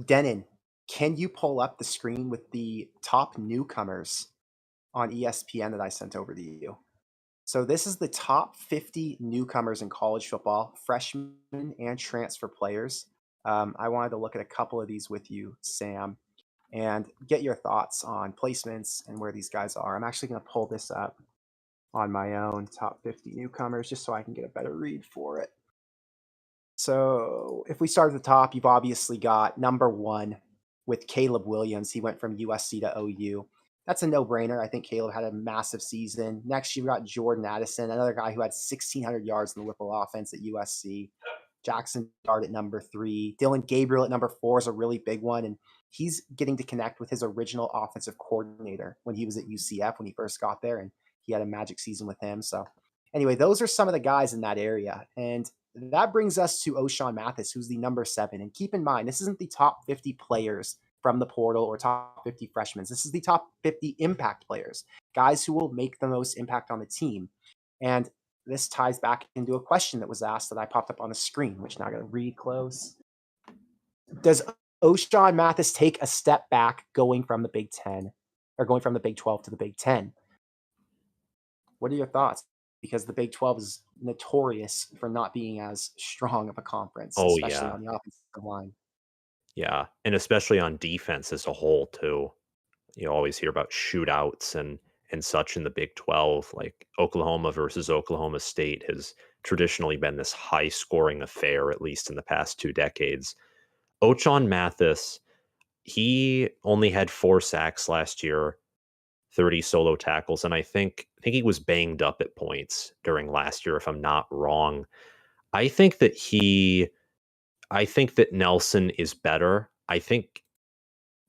Denon, can you pull up the screen with the top newcomers on ESPN that I sent over to you? So this is the top 50 newcomers in college football, freshmen and transfer players. I wanted to look at a couple of these with you, Sam, and get your thoughts on placements and where these guys are. I'm actually going to pull this up on my own, top 50 newcomers, just so I can get a better read for it. So if we start at the top, you've obviously got number 1 with Caleb Williams. He went from USC to OU. That's a no-brainer. I think Caleb had a massive season. Next, you've got Jordan Addison, another guy who had 1,600 yards in the Whipple offense at USC. Jackson Dart at number 3. Dylan Gabriel at number 4 is a really big one, and he's getting to connect with his original offensive coordinator when he was at UCF when he first got there, and he had a magic season with him. So anyway, those are some of the guys in that area, and that brings us to Ochon Mathis, who's the number 7. And keep in mind, this isn't the top 50 players from the portal or top 50 freshmen. This is the top 50 impact players, guys who will make the most impact on the team. And this ties back into a question that was asked that I popped up on the screen, which now I'm going to read close. Does Ochon Mathis take a step back going from the Big 10 or going from the Big 12 to the Big 10? What are your thoughts? Because the Big 12 is notorious for not being as strong of a conference, especially on the offensive line. Yeah, and especially on defense as a whole, too. You always hear about shootouts and such in the Big 12. Like Oklahoma versus Oklahoma State has traditionally been this high-scoring affair, at least in the past 2 decades. Ochon Mathis, he only had 4 sacks last year, 30 solo tackles, and I think he was banged up at points during last year, if I'm not wrong. I think that Nelson is better. I think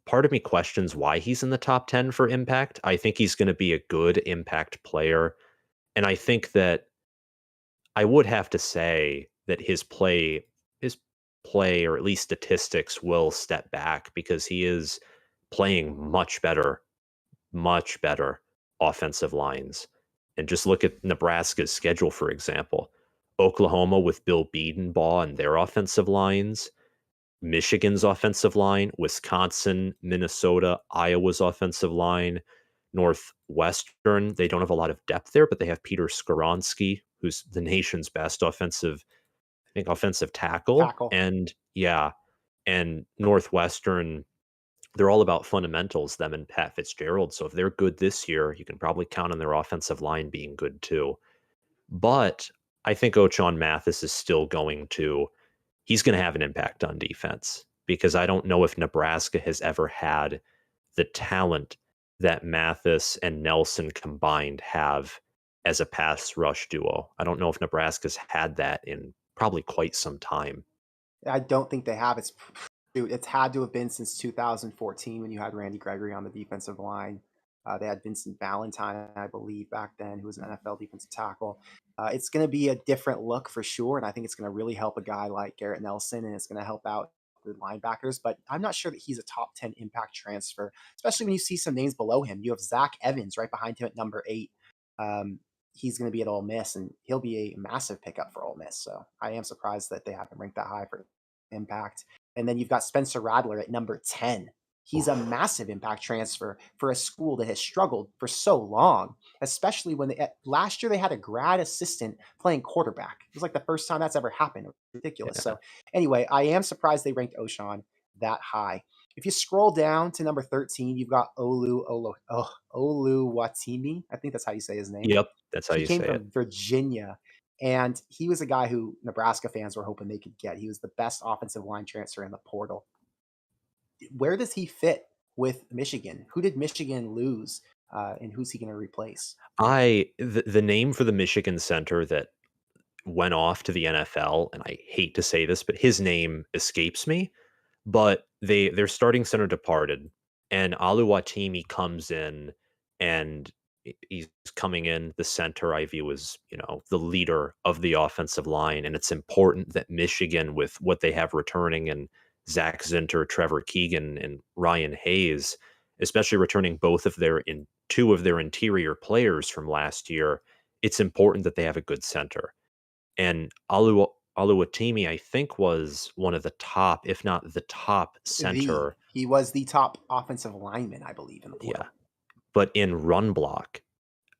part of me questions why he's in the top 10 for impact. I think he's going to be a good impact player, and I think that I would have to say that his play, or at least statistics, will step back because he is playing much better offensive lines. And just look at Nebraska's schedule, for example. Oklahoma with Bill Bedenbaugh and their offensive lines, Michigan's offensive line, Wisconsin, Minnesota, Iowa's offensive line, Northwestern. They don't have a lot of depth there, but they have Peter Skoronski, who's the nation's best offensive tackle. And and Northwestern, they're all about fundamentals, them and Pat Fitzgerald. So if they're good this year, you can probably count on their offensive line being good too. But I think Ochaun Mathis is still he's going to have an impact on defense, because I don't know if Nebraska has ever had the talent that Mathis and Nelson combined have as a pass rush duo. I don't know if Nebraska's had that in probably quite some time. I don't think they have. It's had to have been since 2014 when you had Randy Gregory on the defensive line. They had Vincent Valentine, I believe, back then, who was an NFL defensive tackle. It's going to be a different look for sure, and I think it's going to really help a guy like Garrett Nelson, and it's going to help out the linebackers. But I'm not sure that he's a top 10 impact transfer, especially when you see some names below him. You have Zach Evans right behind him at number 8. He's going to be at Ole Miss, and he'll be a massive pickup for Ole Miss. So I am surprised that they haven't ranked that high for impact. And then you've got Spencer Radler at number 10. He's a massive impact transfer for a school that has struggled for so long, especially when last year they had a grad assistant playing quarterback. It was like the first time that's ever happened. It was ridiculous. Yeah. So anyway, I am surprised they ranked Ochaun that high. If you scroll down to number 13, you've got Oluwatimi. I think that's how you say his name. Yep, that's how you say it. He came from Virginia. And he was a guy who Nebraska fans were hoping they could get. He was the best offensive line transfer in the portal. Where does he fit with Michigan? Who did Michigan lose, and who's he going to replace? The name for the Michigan center that went off to the NFL, and I hate to say this, but his name escapes me. But their starting center departed, and Oluwatimi comes in, and he's coming in the center I view as, the leader of the offensive line. And it's important that Michigan, with what they have returning, and Zach Zinter, Trevor Keegan, and Ryan Hayes, especially returning two of their interior players from last year, it's important that they have a good center. And Oluwatimi, I think, was one of the top, if not the top center. He was the top offensive lineman, I believe, in the portal. Yeah. But in run block,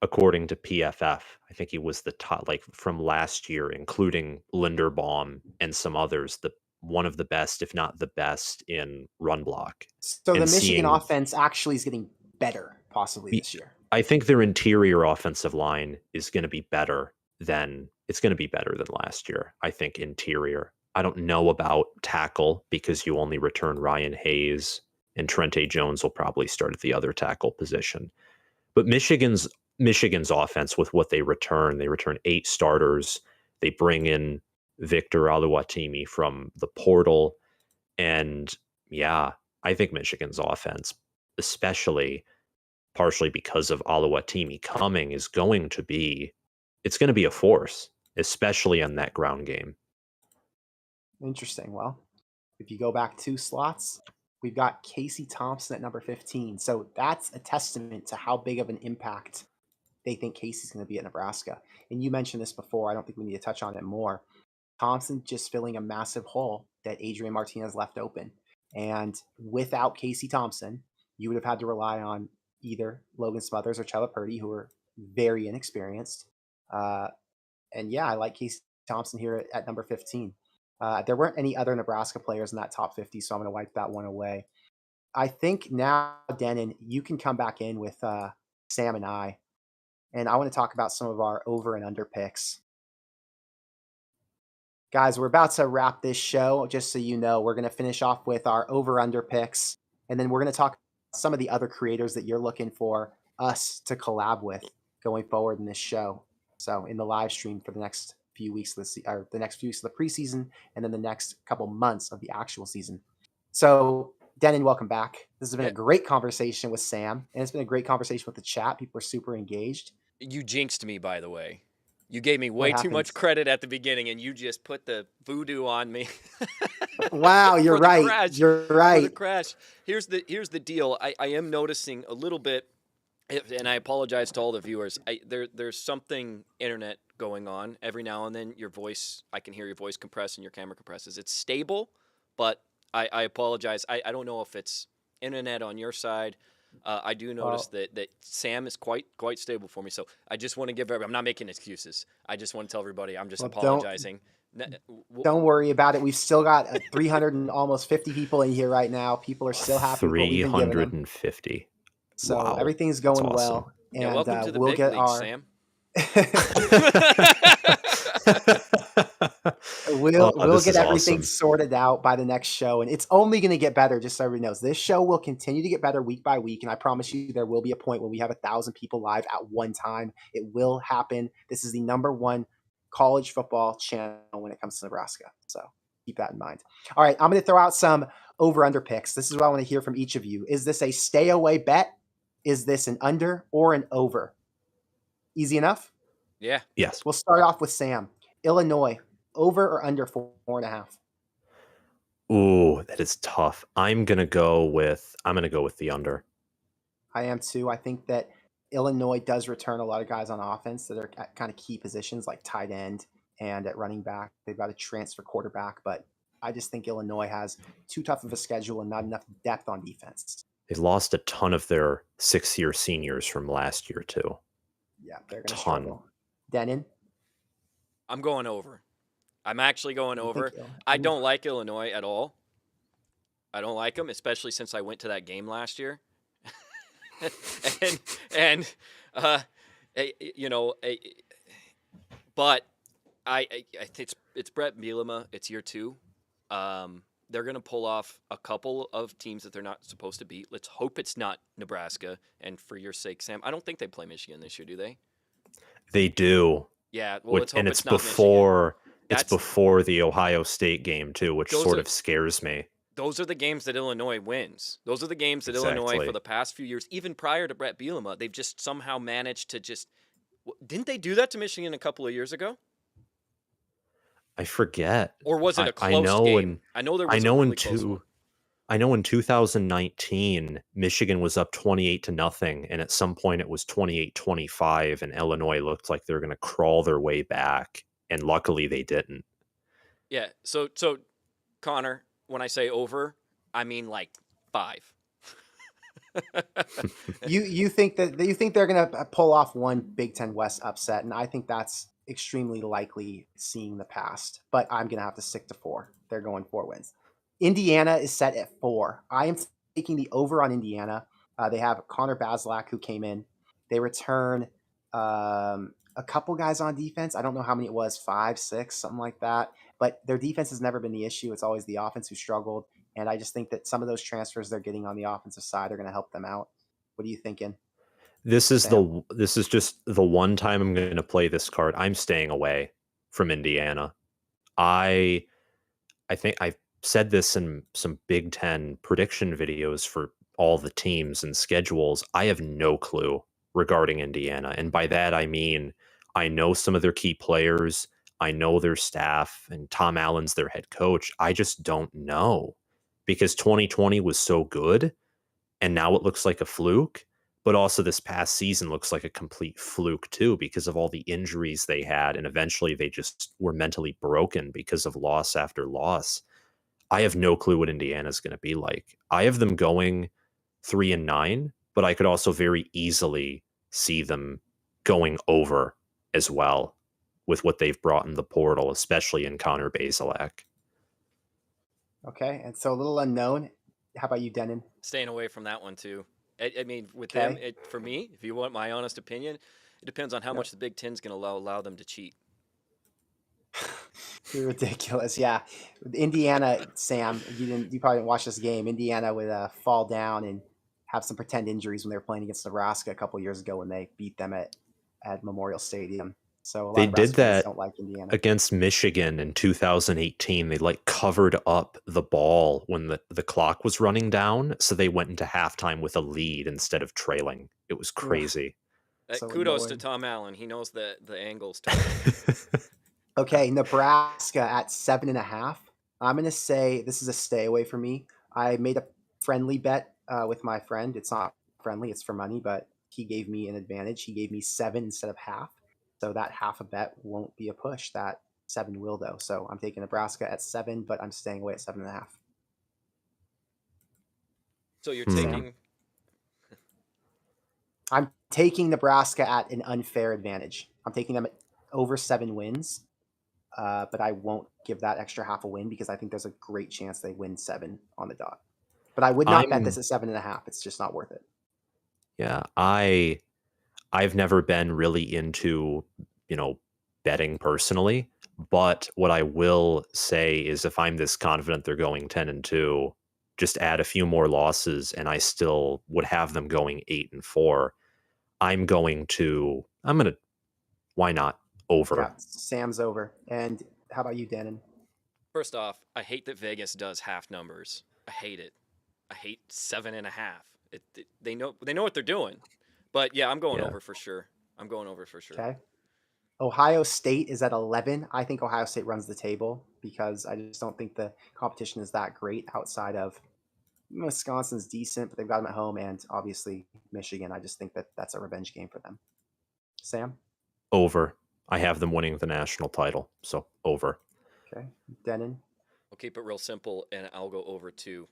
according to PFF, I think he was the top, like from last year, including Linderbaum and some others, one of the best, if not the best, in run block. So the Michigan offense actually is getting better, possibly this year. I think their interior offensive line is going to be better than last year. I think interior. I don't know about tackle, because you only return Ryan Hayes, and Trente Jones will probably start at the other tackle position. But Michigan's offense, with what they return 8 starters. They bring in Victor Oluwatimi from the portal. And yeah, I think Michigan's offense, especially partially because of Oluwatimi coming, it's going to be a force, especially in that ground game. Interesting. Well, if you go back 2 slots, we've got Casey Thompson at number 15. So that's a testament to how big of an impact they think Casey's going to be at Nebraska. And you mentioned this before. I don't think we need to touch on it more. Thompson just filling a massive hole that Adrian Martinez left open. And without Casey Thompson, you would have had to rely on either Logan Smothers or Chella Purdy, who are very inexperienced. And yeah, I like Casey Thompson here at number 15. There weren't any other Nebraska players in that top 50, so I'm going to wipe that one away. I think now, Denon, you can come back in with Sam and I want to talk about some of our over and under picks. Guys, we're about to wrap this show. Just so you know, we're going to finish off with our over under picks, and then we're going to talk about some of the other creators that you're looking for us to collab with going forward in this show. So in the live stream for the next few weeks of the next few weeks of the preseason, and then the next couple months of the actual season. So Denon, welcome back. This has been a great conversation with Sam, and it's been a great conversation with the chat. People are super engaged. You jinxed me, by the way. You gave me way too much credit at the beginning, and you just put the voodoo on me. Wow, you're right. You're right. For the crash. Here's the deal. I am noticing a little bit, And I apologize to all the viewers. There's something internet going on. Every now and then, I can hear your voice compress and your camera compresses. It's stable, but I apologize. I don't know if it's internet on your side. I do notice that Sam is quite stable for me. So I just want to give everybody, I'm not making excuses. I just want to tell everybody I'm just apologizing. Don't worry about it. We've still got 300 and almost 50 people in here right now. People are still happy with what we've been giving them. 350. So wow. everything's going awesome. well. And yeah, welcome to the we'll big get leagues, our Sam. we'll get everything awesome. sorted out by the next show, and it's only going to get better. Just so everybody knows, this show will continue to get better week by week, and I promise you, there will be a point when we have 1,000 people live at one time. It will happen. This is the #1 college football channel when it comes to Nebraska, so keep that in mind. All right, I'm going to throw out some over/under picks. This is what I want to hear from each of you. Is this a stay away bet? Is this an under or an over? Easy enough? Yeah. Yes. We'll start off with Sam. Illinois, over or under 4.5? Ooh, that is tough. I'm gonna go with the under. I am too. I think that Illinois does return a lot of guys on offense that are at kind of key positions like tight end and at running back. They've got a transfer quarterback, but I just think Illinois has too tough of a schedule and not enough depth on defense. They lost a ton of their 6-year seniors from last year too. Yeah, they're going to struggle. Denon? I'm going over. I'm actually going over. I don't like Illinois at all. I don't like them, especially since I went to that game last year. But I think it's Brett Bielema. It's year 2. They're going to pull off a couple of teams that they're not supposed to beat. Let's hope it's not Nebraska. And for your sake, Sam, I don't think they play Michigan this year, do they? They do. Yeah, well, let's hope it's not before Michigan. It's before the Ohio State game too, which sort of scares me. Those are the games that Illinois wins. Those are the games that Illinois, for the past few years, even prior to Brett Bielema, they've just somehow managed to just. Didn't they do that to Michigan a couple of years ago? I forget. Or was it a close game? I know there was a really close one. I know in 2019, Michigan was up 28-0, and at some point it was 28-25, and Illinois looked like they were going to crawl their way back, and luckily they didn't. Yeah, so Connor, when I say over, I mean like 5. You think they're going to pull off one Big Ten West upset, and I think that's extremely likely seeing the past, but I'm going to have to stick to 4. They're going 4 wins. Indiana is set at 4. I am taking the over on Indiana. They have Connor Bazelak, who came in. They return a couple guys on defense. I don't know how many it was, 5, 6, something like that. But their defense has never been the issue. It's always the offense who struggled. And I just think that some of those transfers they're getting on the offensive side are going to help them out. What are you thinking? This is just the one time I'm going to play this card. I'm staying away from Indiana. I think I've said this in some Big Ten prediction videos for all the teams and schedules. I have no clue regarding Indiana. And by that, I mean, I know some of their key players. I know their staff, and Tom Allen's their head coach. I just don't know, because 2020 was so good, and now it looks like a fluke. But also this past season looks like a complete fluke too, because of all the injuries they had. And eventually they just were mentally broken because of loss after loss. I have no clue what Indiana's going to be like. I have them going 3-9, but I could also very easily see them going over as well with what they've brought in the portal, especially in Connor Bazelak. Okay, and so a little unknown. How about you, Denon? Staying away from that one too. I mean, with them, for me, if you want my honest opinion, it depends on how much the Big Ten's going to allow them to cheat. You're ridiculous. Yeah. With Indiana, Sam, you probably didn't watch this game. Indiana would fall down and have some pretend injuries when they were playing against Nebraska a couple years ago when they beat them at Memorial Stadium. So a lot they of Nebraska did that don't like Indiana. Against Michigan in 2018. They covered up the ball when the clock was running down, so they went into halftime with a lead instead of trailing. It was crazy. So kudos to Tom Allen. He knows the angles. Okay, Nebraska at 7.5. I'm going to say this is a stay away for me. I made a friendly bet with my friend. It's not friendly, it's for money, but he gave me an advantage. He gave me 7 instead of half. So that half a bet won't be a push. That 7 will, though. So I'm taking Nebraska at 7, but I'm staying away at 7.5. So you're Hmm. taking. I'm taking Nebraska at an unfair advantage. I'm taking them at over 7 wins, but I won't give that extra half a win because I think there's a great chance they win 7 on the dot. But I would not bet this at 7.5. It's just not worth it. Yeah, I've never been really into, betting personally, but what I will say is if I'm this confident they're going 10-2, just add a few more losses and I still would have them going 8-4. I'm going to why not over? Yeah, Sam's over. And how about you, Dannon? First off, I hate that Vegas does half numbers. I hate it. I hate 7.5. They know what they're doing. But yeah, I'm going Yeah. over for sure. I'm going over for sure. Okay. Ohio State is at 11. I think Ohio State runs the table because I just don't think the competition is that great outside of Wisconsin's decent, but they've got them at home, and obviously Michigan. I just think that that's a revenge game for them. Sam? Over. I have them winning the national title, so over. Okay. Denon? I'll keep it real simple, and I'll go over 2.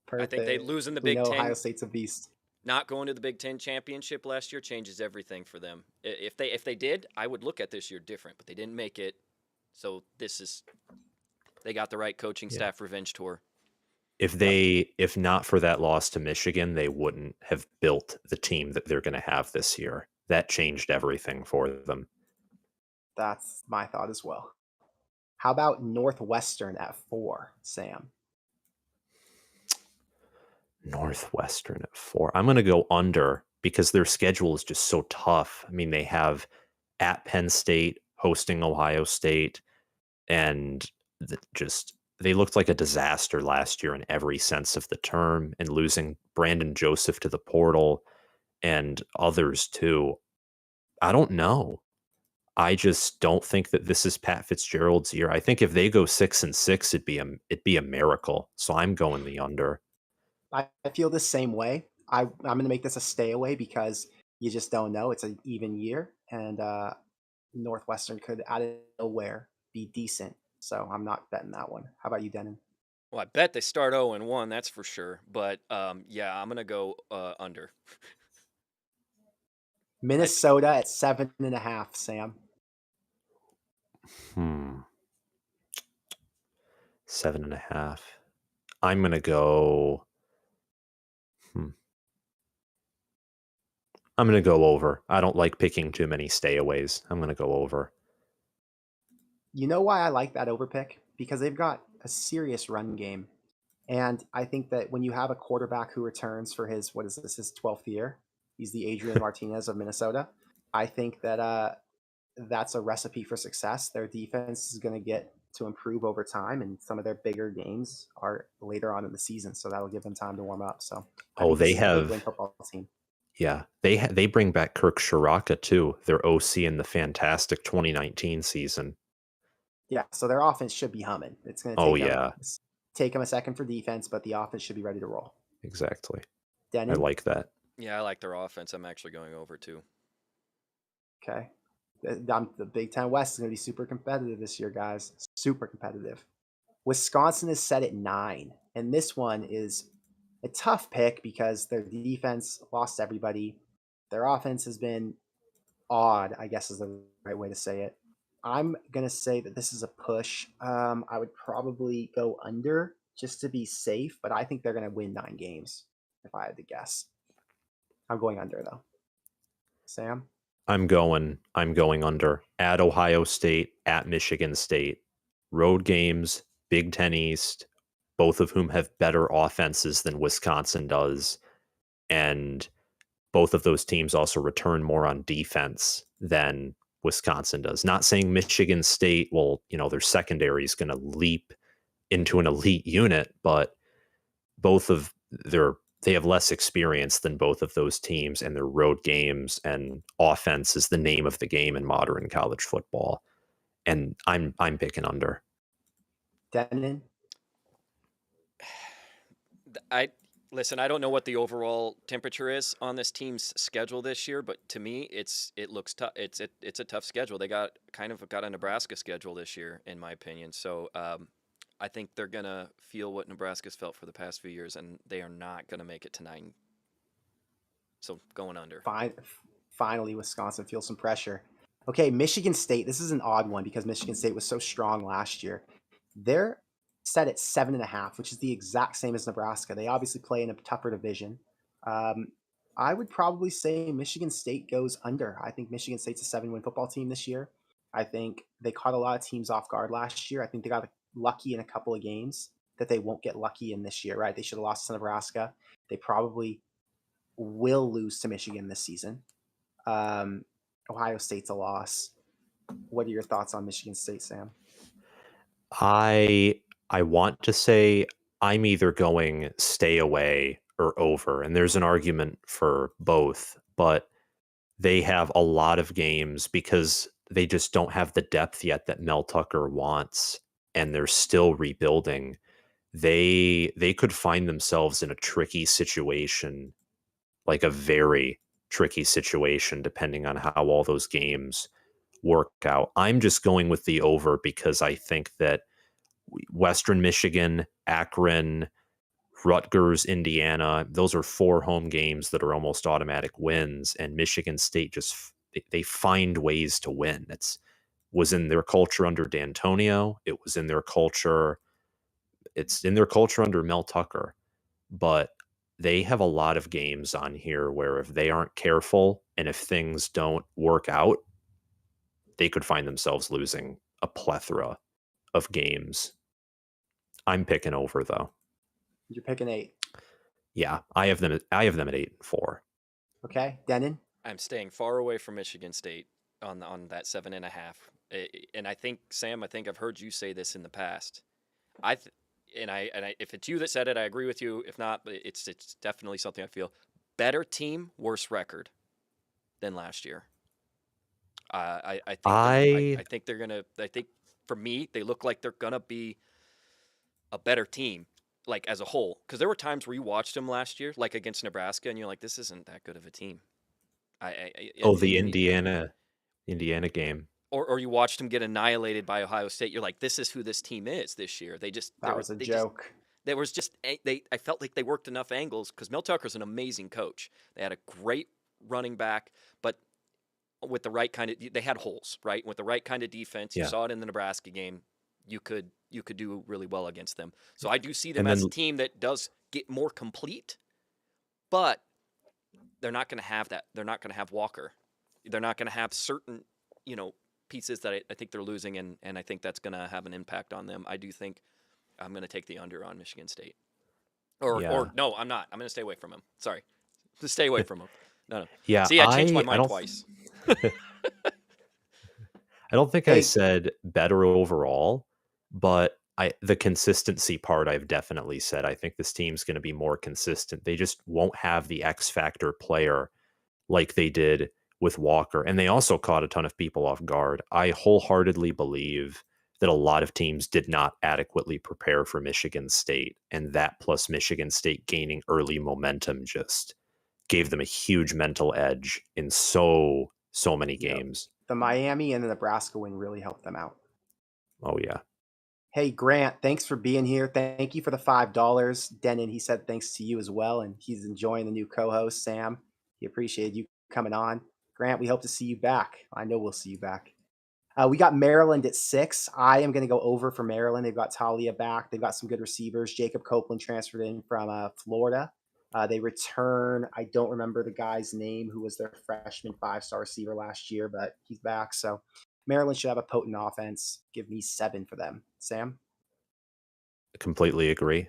Perfect. I think they lose in the We Big know Ten. Ohio State's a beast. Not going to the Big Ten championship last year changes everything for them. If they did, I would look at this year different, but they didn't make it. So they got the right coaching staff revenge tour. If not for that loss to Michigan, they wouldn't have built the team that they're going to have this year. That changed everything for them. That's my thought as well. How about Northwestern at 4, Sam? Northwestern at 4. I'm going to go under because their schedule is just so tough. I mean, they have at Penn State hosting Ohio State, and they looked like a disaster last year in every sense of the term, and losing Brandon Joseph to the portal and others too. I don't know. I just don't think that this is Pat Fitzgerald's year. I think if they go 6-6, it'd be a miracle. So I'm going the under. I feel the same way. I'm going to make this a stay away because you just don't know. It's an even year, and Northwestern could out of nowhere be decent. So I'm not betting that one. How about you, Denon? Well, I bet they start 0-1, that's for sure. But yeah, I'm gonna go under. Minnesota at 7.5, Sam. 7.5. I'm gonna go. I'm gonna go over. I don't like picking too many stayaways. I'm gonna go over. You know why I like that over pick? Because they've got a serious run game. And I think that when you have a quarterback who returns for his 12th year, he's the Adrian Martinez of Minnesota. I think that that's a recipe for success. Their defense is going to get to improve over time, and some of their bigger games are later on in the season, so that'll give them time to warm up. So I think this is a big win football team. Yeah, they bring back Kirk Shiraka too, their OC in the fantastic 2019 season. Yeah, so their offense should be humming. It's going to take them a second for defense, but the offense should be ready to roll. Exactly. Denon? I like that. Yeah, I like their offense. I'm actually going over too. Okay. The Big Ten West is going to be super competitive this year, guys. Super competitive. Wisconsin is set at 9, and this one is a tough pick because their defense lost everybody. Their offense has been odd, I guess is the right way to say it. I'm going to say that this is a push. I would probably go under just to be safe, but I think they're going to win 9 games if I had to guess. I'm going under, though. Sam? I'm going under at Ohio State, at Michigan State. Road games, Big Ten East, both of whom have better offenses than Wisconsin does. And both of those teams also return more on defense than Wisconsin does. Not saying Michigan State their secondary is going to leap into an elite unit, but they have less experience than both of those teams, and their road games and offense is the name of the game in modern college football. And I'm picking under. Denon? Listen, I don't know what the overall temperature is on this team's schedule this year, but to me, it looks tough. It's a tough schedule. They got a Nebraska schedule this year, in my opinion. So I think they're gonna feel what Nebraska's felt for the past few years, and they are not gonna make it to 9. So going under. Finally, Wisconsin feels some pressure. Okay, Michigan State. This is an odd one because Michigan State was so strong last year. They're set at 7.5, which is the exact same as Nebraska. They obviously play in a tougher division. I would probably say Michigan State goes under. I think Michigan State's a 7-win football team this year. I think they caught a lot of teams off guard last year. I think they got lucky in a couple of games that they won't get lucky in this year, right? They should have lost to Nebraska. They probably will lose to Michigan this season. Ohio State's a loss. What are your thoughts on Michigan State, Sam? I want to say I'm either going stay away or over, and there's an argument for both, but they have a lot of games because they just don't have the depth yet that Mel Tucker wants, and they're still rebuilding. They could find themselves in a tricky situation, like a very tricky situation, depending on how all those games work out. I'm just going with the over because I think that Western Michigan, Akron, Rutgers, Indiana, those are 4 home games that are almost automatic wins, and Michigan State just they find ways to win. Was in their culture under D'Antonio. It was in their culture. It's in their culture under Mel Tucker, but they have a lot of games on here where if they aren't careful and if things don't work out, they could find themselves losing a plethora of games. I'm picking over though. You're picking 8. Yeah, I have them at 8-4. Okay, Denon? I'm staying far away from Michigan State on that 7.5. And I think, Sam, I've heard you say this in the past. If it's you that said it, I agree with you. If not, it's definitely something I feel. Better team, worse record than last year. I think they're gonna. I think for me, they look like they're gonna be a better team, like as a whole. Because there were times where you watched them last year, like against Nebraska, and you're like, this isn't that good of a team. The Indiana game. Or you watched them get annihilated by Ohio State. You're like, this is who this team is this year. That was a joke. I felt like they worked enough angles because Mel Tucker's an amazing coach. They had a great running back, but with the right kind of, they had holes, right? With the right kind of defense, you saw it in the Nebraska game. You could do really well against them. So I do see them as a team that does get more complete, but they're not going to have that. They're not going to have Walker. They're not going to have certain, pieces that I think they're losing, and I think that's going to have an impact on them. I do think I'm going to take the under on Michigan State. Or no, I'm not. I'm going to stay away from them. Sorry. Just stay away from them. No. Yeah. See, I changed my mind twice. I don't think I said better overall, but the consistency part I've definitely said. I think this team's going to be more consistent. They just won't have the X factor player like they did with Walker. And they also caught a ton of people off guard. I wholeheartedly believe that a lot of teams did not adequately prepare for Michigan State. And that plus Michigan State gaining early momentum just gave them a huge mental edge in so many games. The Miami and the Nebraska win really helped them out. Oh, yeah. Hey, Grant, thanks for being here. Thank you for the $5. Denon, he said thanks to you as well. And he's enjoying the new co-host, Sam. He appreciated you coming on. Grant, we hope to see you back. I know we'll see you back. We got Maryland at 6. I am going to go over for Maryland. They've got Talia back. They've got some good receivers. Jacob Copeland transferred in from Florida. They return, I don't remember the guy's name who was their freshman 5-star receiver last year, but he's back. So Maryland should have a potent offense. Give me 7 for them. Sam? Completely agree.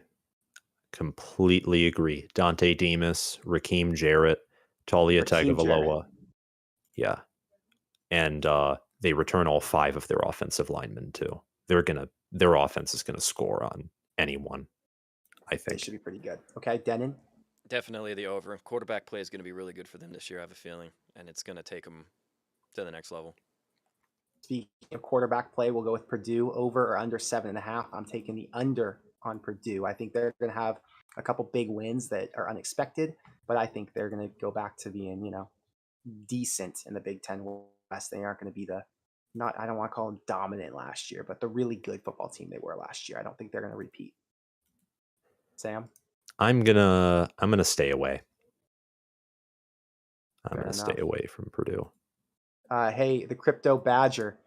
Dante Demas, Raheem Jarrett, Talia Tagovailoa. Yeah. And they return all 5 of their offensive linemen too. Their offense is gonna score on anyone, I think. They should be pretty good. Okay, Denon? Definitely the over. Quarterback play is going to be really good for them this year, I have a feeling, and it's going to take them to the next level. Speaking of quarterback play, we'll go with Purdue over or under 7.5. I'm taking the under on Purdue. I think they're going to have a couple big wins that are unexpected, but I think they're going to go back to being, decent in the Big Ten West. They aren't going to be I don't want to call them dominant last year, but the really good football team they were last year. I don't think they're going to repeat. Sam? I'm gonna stay away. I'm Fair gonna enough. stay away from Purdue. Hey, the Crypto Badger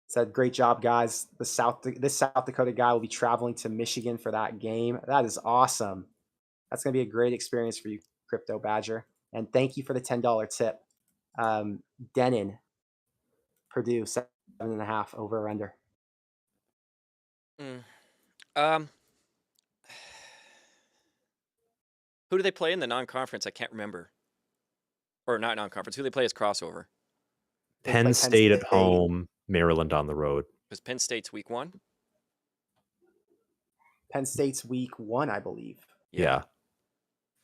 said, "Great job, guys. This South Dakota guy will be traveling to Michigan for that game. That is awesome. That's going to be a great experience for you, Crypto Badger. And thank you for the $10 tip. Denon, Purdue 7.5 over or under." Who do they play in the non-conference? I can't remember. Or not non-conference. Who do they play as crossover? Penn State at home, Maryland on the road. Because Penn State's week 1? Penn State's week 1, I believe. Yeah.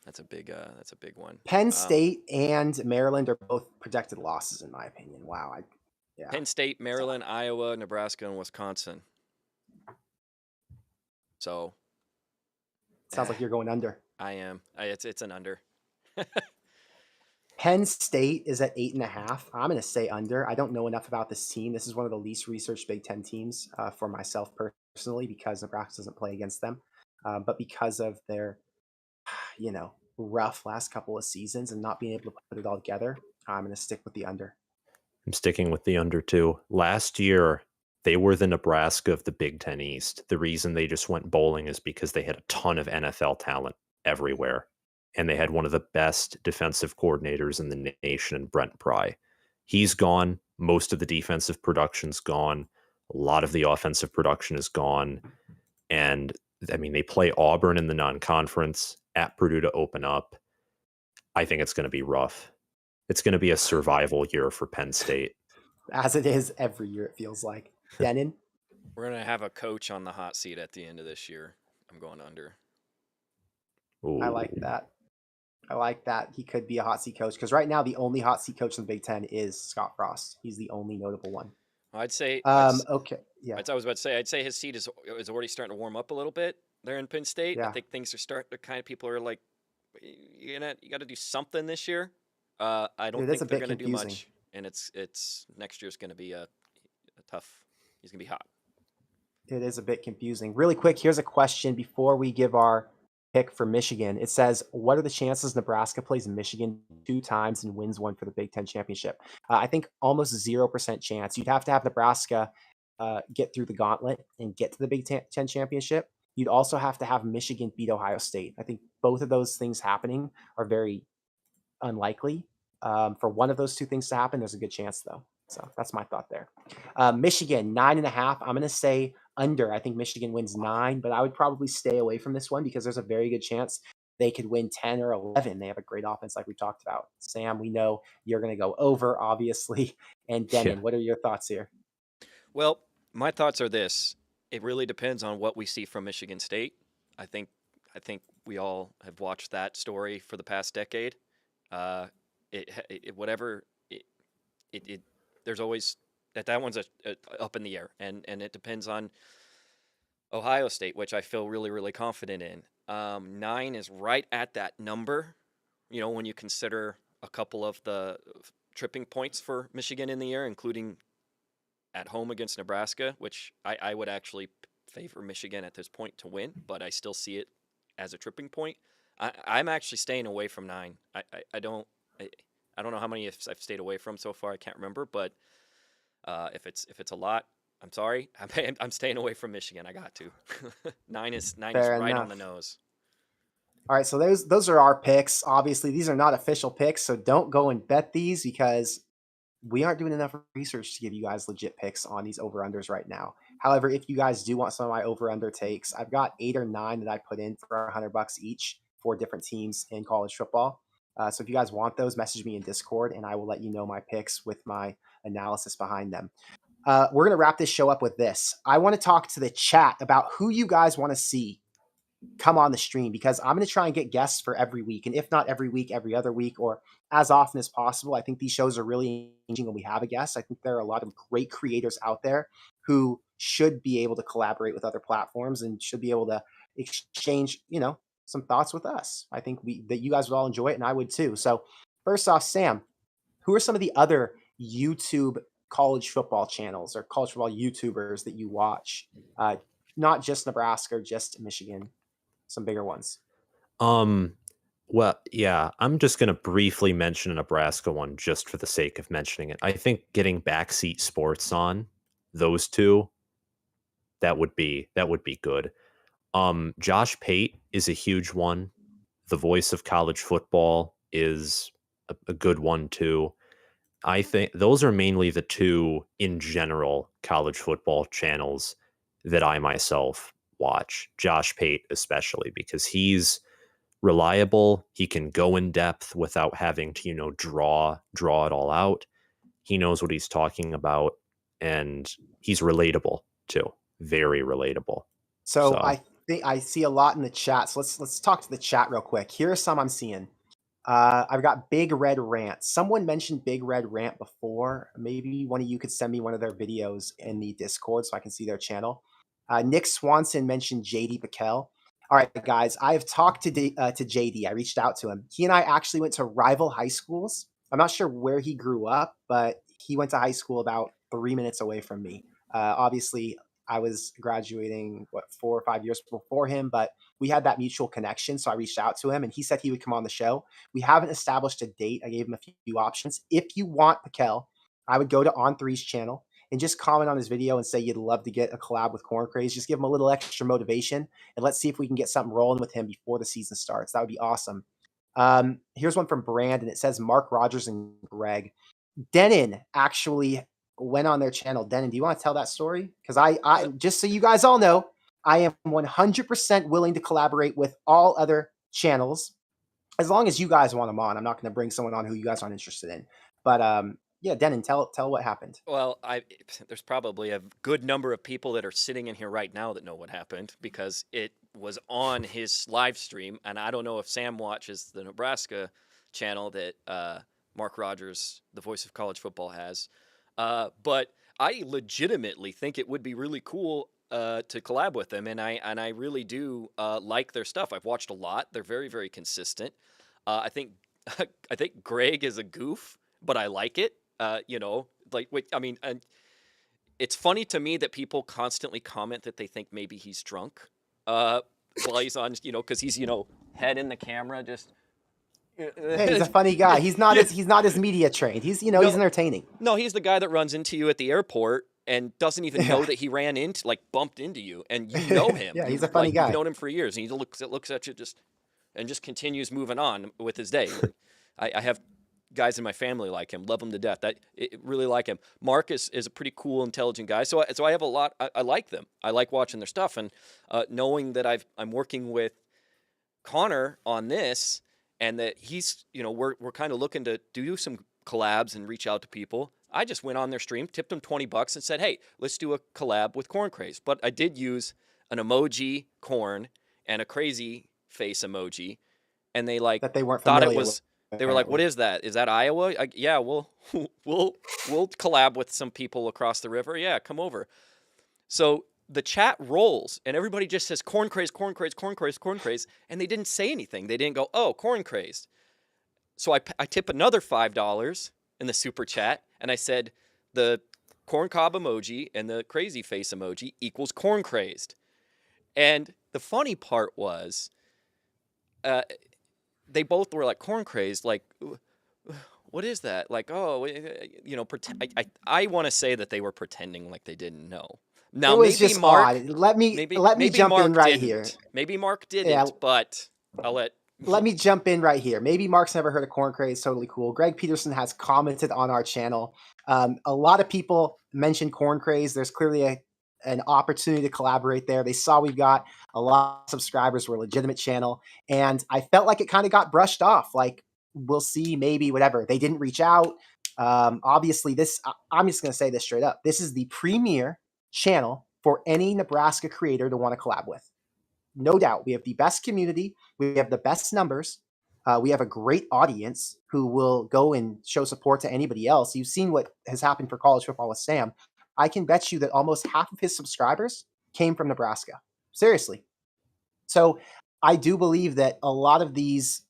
That's a big one. Penn State and Maryland are both projected losses, in my opinion. Wow. Yeah. Penn State, Maryland, Iowa, Nebraska, and Wisconsin. So. Sounds like you're going under. I am. It's an under. Penn State is at 8.5. I'm going to say under. I don't know enough about this team. This is one of the least researched Big Ten teams for myself personally, because Nebraska doesn't play against them. But because of their, rough last couple of seasons and not being able to put it all together, I'm going to stick with the under. I'm sticking with the under too. Last year, they were the Nebraska of the Big Ten East. The reason they just went bowling is because they had a ton of NFL talent everywhere. And they had one of the best defensive coordinators in the nation, Brent Pry. He's gone. Most of the defensive production's gone. A lot of the offensive production is gone. And I mean, they play Auburn in the non-conference, at Purdue to open up. I think it's going to be rough. It's going to be a survival year for Penn State. As it is every year, it feels like. Denon? We're going to have a coach on the hot seat at the end of this year. I'm going under. Ooh. I like that. He could be a hot seat coach, because right now the only hot seat coach in the Big Ten is Scott Frost. He's the only notable one. I'd say. Okay. Yeah. I was about to say. I'd say his seat is already starting to warm up a little bit there in Penn State. Yeah. I think things are starting to people are like, you got to do something this year. I don't think they're going to do much, and it's next year's going to be a tough. He's going to be hot. It is a bit confusing. Really quick, here's a question before we give our pick for Michigan. It says, what are the chances Nebraska plays Michigan 2 times and wins one for the Big Ten championship? I think almost 0% chance. You'd have to have Nebraska get through the gauntlet and get to the Big Ten championship. You'd also have to have Michigan beat Ohio State. I think both of those things happening are very unlikely. For one of those two things to happen, there's a good chance, though. So that's my thought there. Michigan, 9.5. I'm going to say under. I think Michigan wins 9, but I would probably stay away from this one because there's a very good chance they could win 10 or 11. They have a great offense like we talked about. Sam, we know you're going to go over, obviously. And Denon, what are your thoughts here? Well, my thoughts are this. It really depends on what we see from Michigan State. I think we all have watched that story for the past decade. There's always that one's up in the air, and it depends on Ohio State, which I feel really, really confident in. 9 is right at that number, when you consider a couple of the tripping points for Michigan in the year, including at home against Nebraska, which I would actually favor Michigan at this point to win, but I still see it as a tripping point. I'm actually staying away from 9. I don't know how many I've stayed away from so far. I can't remember, but if it's a lot, I'm sorry. I'm staying away from Michigan. I got to. 9 is right on the nose. All right, so those are our picks. Obviously, these are not official picks, so don't go and bet these because we aren't doing enough research to give you guys legit picks on these over-unders right now. However, if you guys do want some of my over-under takes, I've got 8 or 9 that I put in for $100 each for different teams in college football. So if you guys want those, message me in Discord, and I will let you know my picks with my analysis behind them. We're going to wrap this show up with this. I want to talk to the chat about who you guys want to see come on the stream, because I'm going to try and get guests for every week. And if not every week, every other week, or as often as possible. I think these shows are really engaging when we have a guest. I think there are a lot of great creators out there who should be able to collaborate with other platforms and should be able to exchange, some thoughts with us. I think that you guys would all enjoy it, and I would too. So first off, Sam, who are some of the other YouTube college football channels or college football YouTubers that you watch? Not just Nebraska or just Michigan, some bigger ones. Well, yeah, I'm just going to briefly mention a Nebraska one just for the sake of mentioning it. I think getting Backseat Sports on those two, that would be good. Josh Pate is a huge one. The voice of college football is a good one too. I think those are mainly the two in general college football channels that I myself watch. Josh Pate especially because he's reliable. He can go in depth without having to, draw it all out. He knows what he's talking about, and he's relatable too. Very relatable. So I think I see a lot in the chat. So let's talk to the chat real quick. Here are some I'm seeing. I've got Big Red Rant. Someone mentioned Big Red Rant before. Maybe one of you could send me one of their videos in the Discord so I can see their channel. Nick Swanson mentioned JD Piquel. All right, guys, I have talked to JD. I reached out to him. He and I actually went to rival high schools. I'm not sure where he grew up, but he went to high school about 3 minutes away from me. Obviously, I was graduating, 4 or 5 years before him, but we had that mutual connection. So I reached out to him and he said he would come on the show. We haven't established a date. I gave him a few options. If you want Piquel, I would go to On3's channel and just comment on his video and say you'd love to get a collab with Corn Craze. Just give him a little extra motivation and let's see if we can get something rolling with him before the season starts. That would be awesome. Here's one from Brand and it says Mark Rogers and Greg. Denon actually went on their channel. Denon, do you want to tell that story? Because I just so you guys all know, I am 100% willing to collaborate with all other channels as long as you guys want them on. I'm not going to bring someone on who you guys aren't interested in. But yeah, Denon, tell what happened. Well, there's probably a good number of people that are sitting in here right now that know what happened because it was on his live stream, and I don't know if Sam watches the Nebraska channel that Mark Rogers, the voice of college football, has. But I legitimately think it would be really cool to collab with them, and I really do like their stuff. I've watched a lot. They're very, very consistent. I think Greg is a goof, but I like it. It's funny to me that people constantly comment that they think maybe he's drunk while he's on, because he's head in the camera just. Hey, he's a funny guy. He's not as media trained. He's he's entertaining. No, he's the guy that runs into you at the airport and doesn't even know that he bumped into you, and you know him. Yeah, he's a funny guy. You've known him for years, and he looks at you just continues moving on with his day. I have guys in my family like him, love him to death. I really like him. Mark is a pretty cool, intelligent guy. So I have a lot. I like them. I like watching their stuff, and knowing that I'm working with Connor on this. And that he's, we're kind of looking to do some collabs and reach out to people. I just went on their stream, tipped them $20 and said, hey, let's do a collab with Corn Craze. But I did use an emoji corn and a crazy face emoji. And they that they weren't thought familiar it was, with, they were like, what is that? Is that Iowa? Yeah, we'll collab with some people across the river. Yeah, come over. So the chat rolls, and everybody just says Corn Craze, Corn Craze, Corn Craze, Corn Craze, and they didn't say anything. They didn't go, oh, Corn Crazed. So I tip another $5 in the super chat, and I said the corn cob emoji and the crazy face emoji equals Corn Crazed. And the funny part was they both were like, Corn Crazed, like, what is that? Like, oh, pretend. I want to say that they were pretending like they didn't know. Now, it was just Mark, odd. Let me jump Mark in right didn't. here. Maybe Mark didn't, but I'll let. Let me jump in right here. Maybe Mark's never heard of Corn Craze. Totally cool. Greg Peterson has commented on our channel. A lot of people mentioned Corn Craze. There's clearly an opportunity to collaborate there. They saw we've got a lot of subscribers. We're a legitimate channel. And I felt like it kind of got brushed off. Like, we'll see, maybe, whatever. They didn't reach out. Obviously, I'm just going to say this straight up. This is the premier channel for any Nebraska creator to want to collab with. No doubt. We have the best community. We have the best numbers. We have a great audience who will go and show support to anybody else. You've seen what has happened for college football with Sam. I can bet you that almost half of his subscribers came from Nebraska. Seriously. So I do believe that a lot of these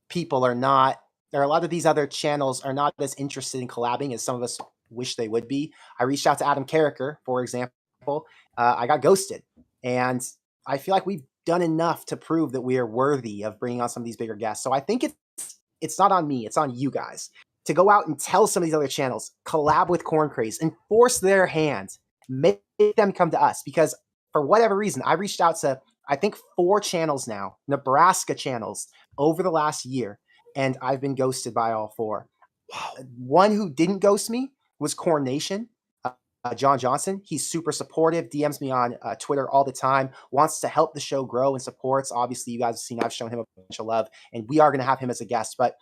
people are not, or a lot of these other channels are not as interested in collabing as some of us wish they would be. I reached out to Adam Carricker, for example. I got ghosted. And I feel like we've done enough to prove that we are worthy of bringing on some of these bigger guests. So I think it's not on me, it's on you guys to go out and tell some of these other channels, collab with Corn Craze and force their hand, make them come to us. Because for whatever reason, I reached out to, I think 4 channels now, Nebraska channels, over the last year, and I've been ghosted by all 4. Wow. One who didn't ghost me was Corn Nation. John Johnson. He's super supportive, DMs me on Twitter all the time, wants to help the show grow and supports. Obviously, you guys have seen I've shown him a bunch of love, and we are going to have him as a guest. But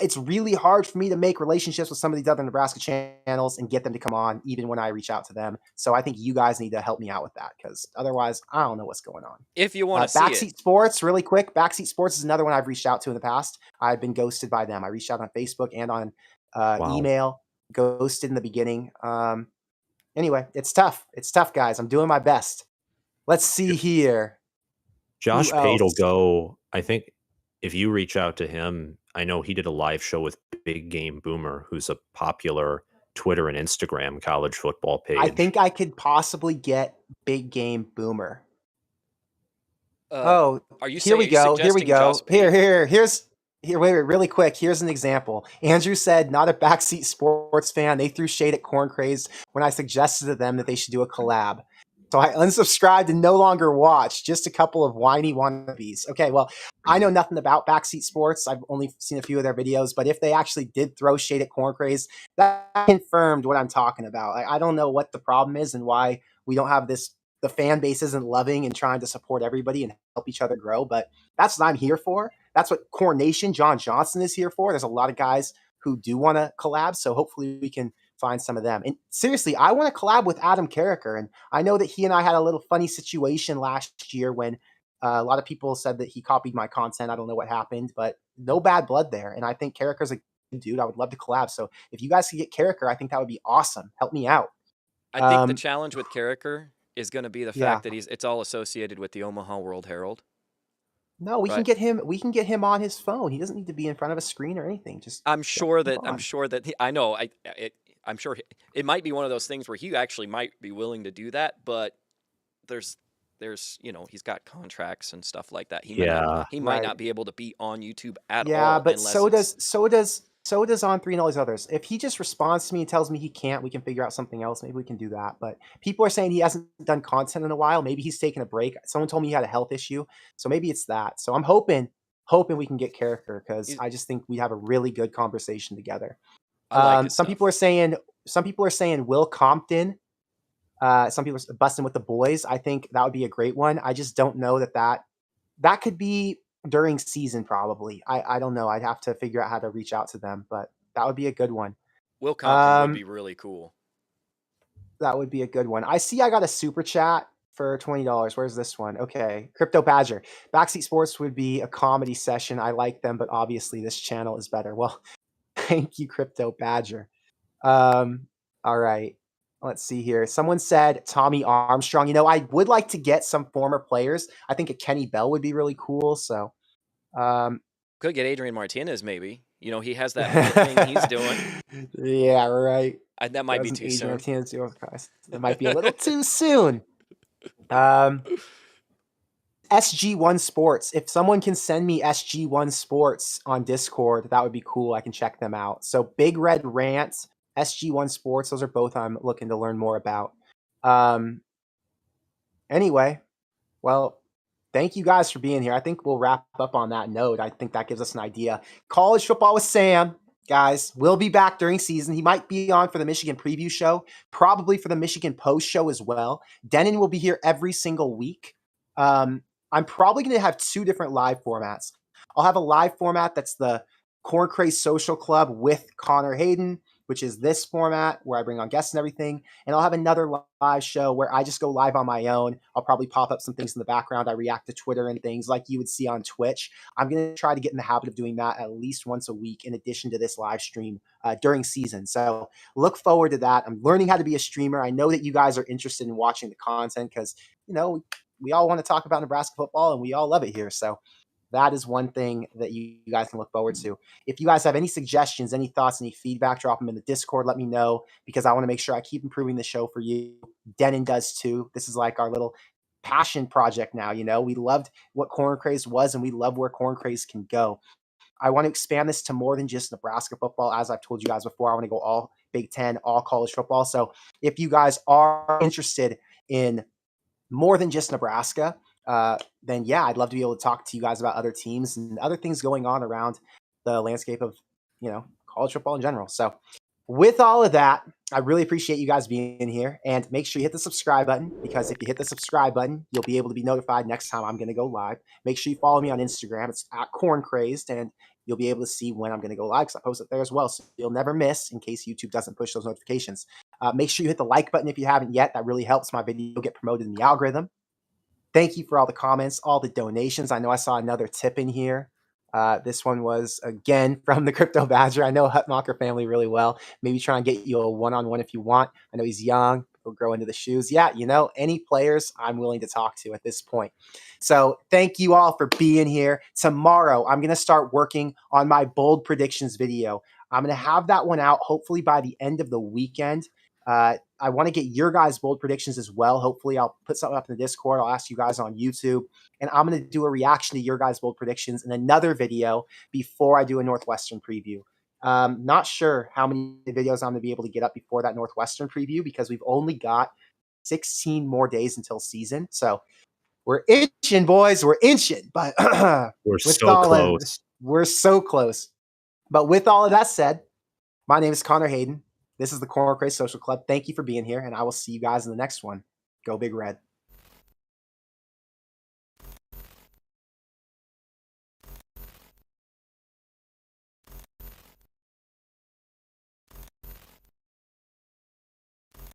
it's really hard for me to make relationships with some of these other Nebraska channels and get them to come on, even when I reach out to them. So I think you guys need to help me out with that, because otherwise, I don't know what's going on. If you want to see Backseat Sports, really quick. Backseat Sports is another one I've reached out to in the past. I've been ghosted by them. I reached out on Facebook and on email. Ghosted in the beginning. Anyway, it's tough. It's tough, guys. I'm doing my best. Let's see here. Josh Pate will go. I think if you reach out to him, I know he did a live show with Big Game Boomer, who's a popular Twitter and Instagram college football page. I think I could possibly get Big Game Boomer. Are you? Here we go. Here we go. Here, wait, really quick. Here's an example. Andrew said, not a Backseat Sports fan. They threw shade at Corn Craze when I suggested to them that they should do a collab. So I unsubscribed and no longer watched. Just a couple of whiny wannabes. Okay, well, I know nothing about Backseat Sports. I've only seen a few of their videos. But if they actually did throw shade at Corn Craze, that confirmed what I'm talking about. I don't know what the problem is and why we don't have this. The fan base isn't loving and trying to support everybody and help each other grow. But that's what I'm here for. That's what Corn Nation, John Johnson, is here for. There's a lot of guys who do want to collab, so hopefully we can find some of them. And seriously, I want to collab with Adam Carricker. And I know that he and I had a little funny situation last year when a lot of people said that he copied my content. I don't know what happened, but no bad blood there. And I think Carricker's a good dude. I would love to collab. So if you guys could get Carricker, I think that would be awesome. Help me out. I think the challenge with Carricker is going to be the fact that it's all associated with the Omaha World Herald. No, we can get him. We can get him on his phone. He doesn't need to be in front of a screen or anything. Just I'm sure that I'm sure it might be one of those things where he actually might be willing to do that, but there's he's got contracts and stuff like that. He might not be able to be on YouTube at all. Yeah, but so does On3 and all these others. If he just responds to me and tells me he can't, we can figure out something else. Maybe we can do that. But people are saying he hasn't done content in a while. Maybe he's taken a break. Someone told me he had a health issue, so maybe it's that. So I'm hoping we can get Carricker, because I just think we have a really good conversation together. Some people are saying Will Compton. Some people are busting with the boys. I think that would be a great one. I just don't know that could be during season, probably. I don't know. I'd have to figure out how to reach out to them, but that would be a good one. Will Compton would be really cool. That would be a good one. I see I got a super chat for $20. Where's this one? Okay. Crypto Badger. Backseat Sports would be a comedy session. I like them, but obviously this channel is better. Well, thank you, Crypto Badger. All right. Let's see here. Someone said Tommy Armstrong. I would like to get some former players. I think a Kenny Bell would be really cool. So could get Adrian Martinez, maybe. He has that whole thing he's doing. Yeah, right. That might be too soon. Martinez, that might be a little too soon. SG1 Sports. If someone can send me SG1 Sports on Discord, that would be cool. I can check them out. So Big Red Rant, SG1 Sports, those are both I'm looking to learn more about. Anyway, well, thank you guys for being here. I think we'll wrap up on that note. I think that gives us an idea. College Football with Sam, guys, will be back during season. He might be on for the Michigan preview show, probably for the Michigan post show as well. Denon will be here every single week. I'm probably going to have 2 different live formats. I'll have a live format that's the Corn Craze Social Club with Connor Hayden. which is this format where I bring on guests and everything. And I'll have another live show where I just go live on my own. I'll probably pop up some things in the background. I react to Twitter and things like you would see on Twitch. I'm going to try to get in the habit of doing that at least once a week in addition to this live stream during season. So look forward to that. I'm learning how to be a streamer. I know that you guys are interested in watching the content because, we all want to talk about Nebraska football and we all love it here. So that is one thing that you guys can look forward to. If you guys have any suggestions, any thoughts, any feedback, drop them in the Discord. Let me know because I want to make sure I keep improving the show for you. Denon does too. This is like our little passion project now. We loved what Corn Craze was and we love where Corn Craze can go. I want to expand this to more than just Nebraska football. As I've told you guys before, I want to go all Big Ten, all college football. So if you guys are interested in more than just Nebraska, then yeah, I'd love to be able to talk to you guys about other teams and other things going on around the landscape of, college football in general. So with all of that, I really appreciate you guys being here, and make sure you hit the subscribe button because if you hit the subscribe button, you'll be able to be notified next time I'm going to go live. Make sure you follow me on Instagram. It's @corncrazed, and you'll be able to see when I'm going to go live because I post it there as well. So you'll never miss in case YouTube doesn't push those notifications. Make sure you hit the like button if you haven't yet. That really helps my video get promoted in the algorithm. Thank you for all the comments, all the donations. I know I saw another tip in here. This one was, again, from the Crypto Badger. I know Hutmacher family really well. Maybe try and get you a one-on-one if you want. I know he's young. He'll grow into the shoes. Yeah, any players I'm willing to talk to at this point. So thank you all for being here. Tomorrow, I'm going to start working on my bold predictions video. I'm going to have that one out hopefully by the end of the weekend. I want to get your guys' bold predictions as well. Hopefully, I'll put something up in the Discord. I'll ask you guys on YouTube. And I'm going to do a reaction to your guys' bold predictions in another video before I do a Northwestern preview. Not sure how many videos I'm going to be able to get up before that Northwestern preview because we've only got 16 more days until season. So we're inching, boys. We're inching. But we're so close. We're so close. But with all of that said, my name is Connor Hayden. This is the Corn Craze Social Club. Thank you for being here, and I will see you guys in the next one. Go Big Red.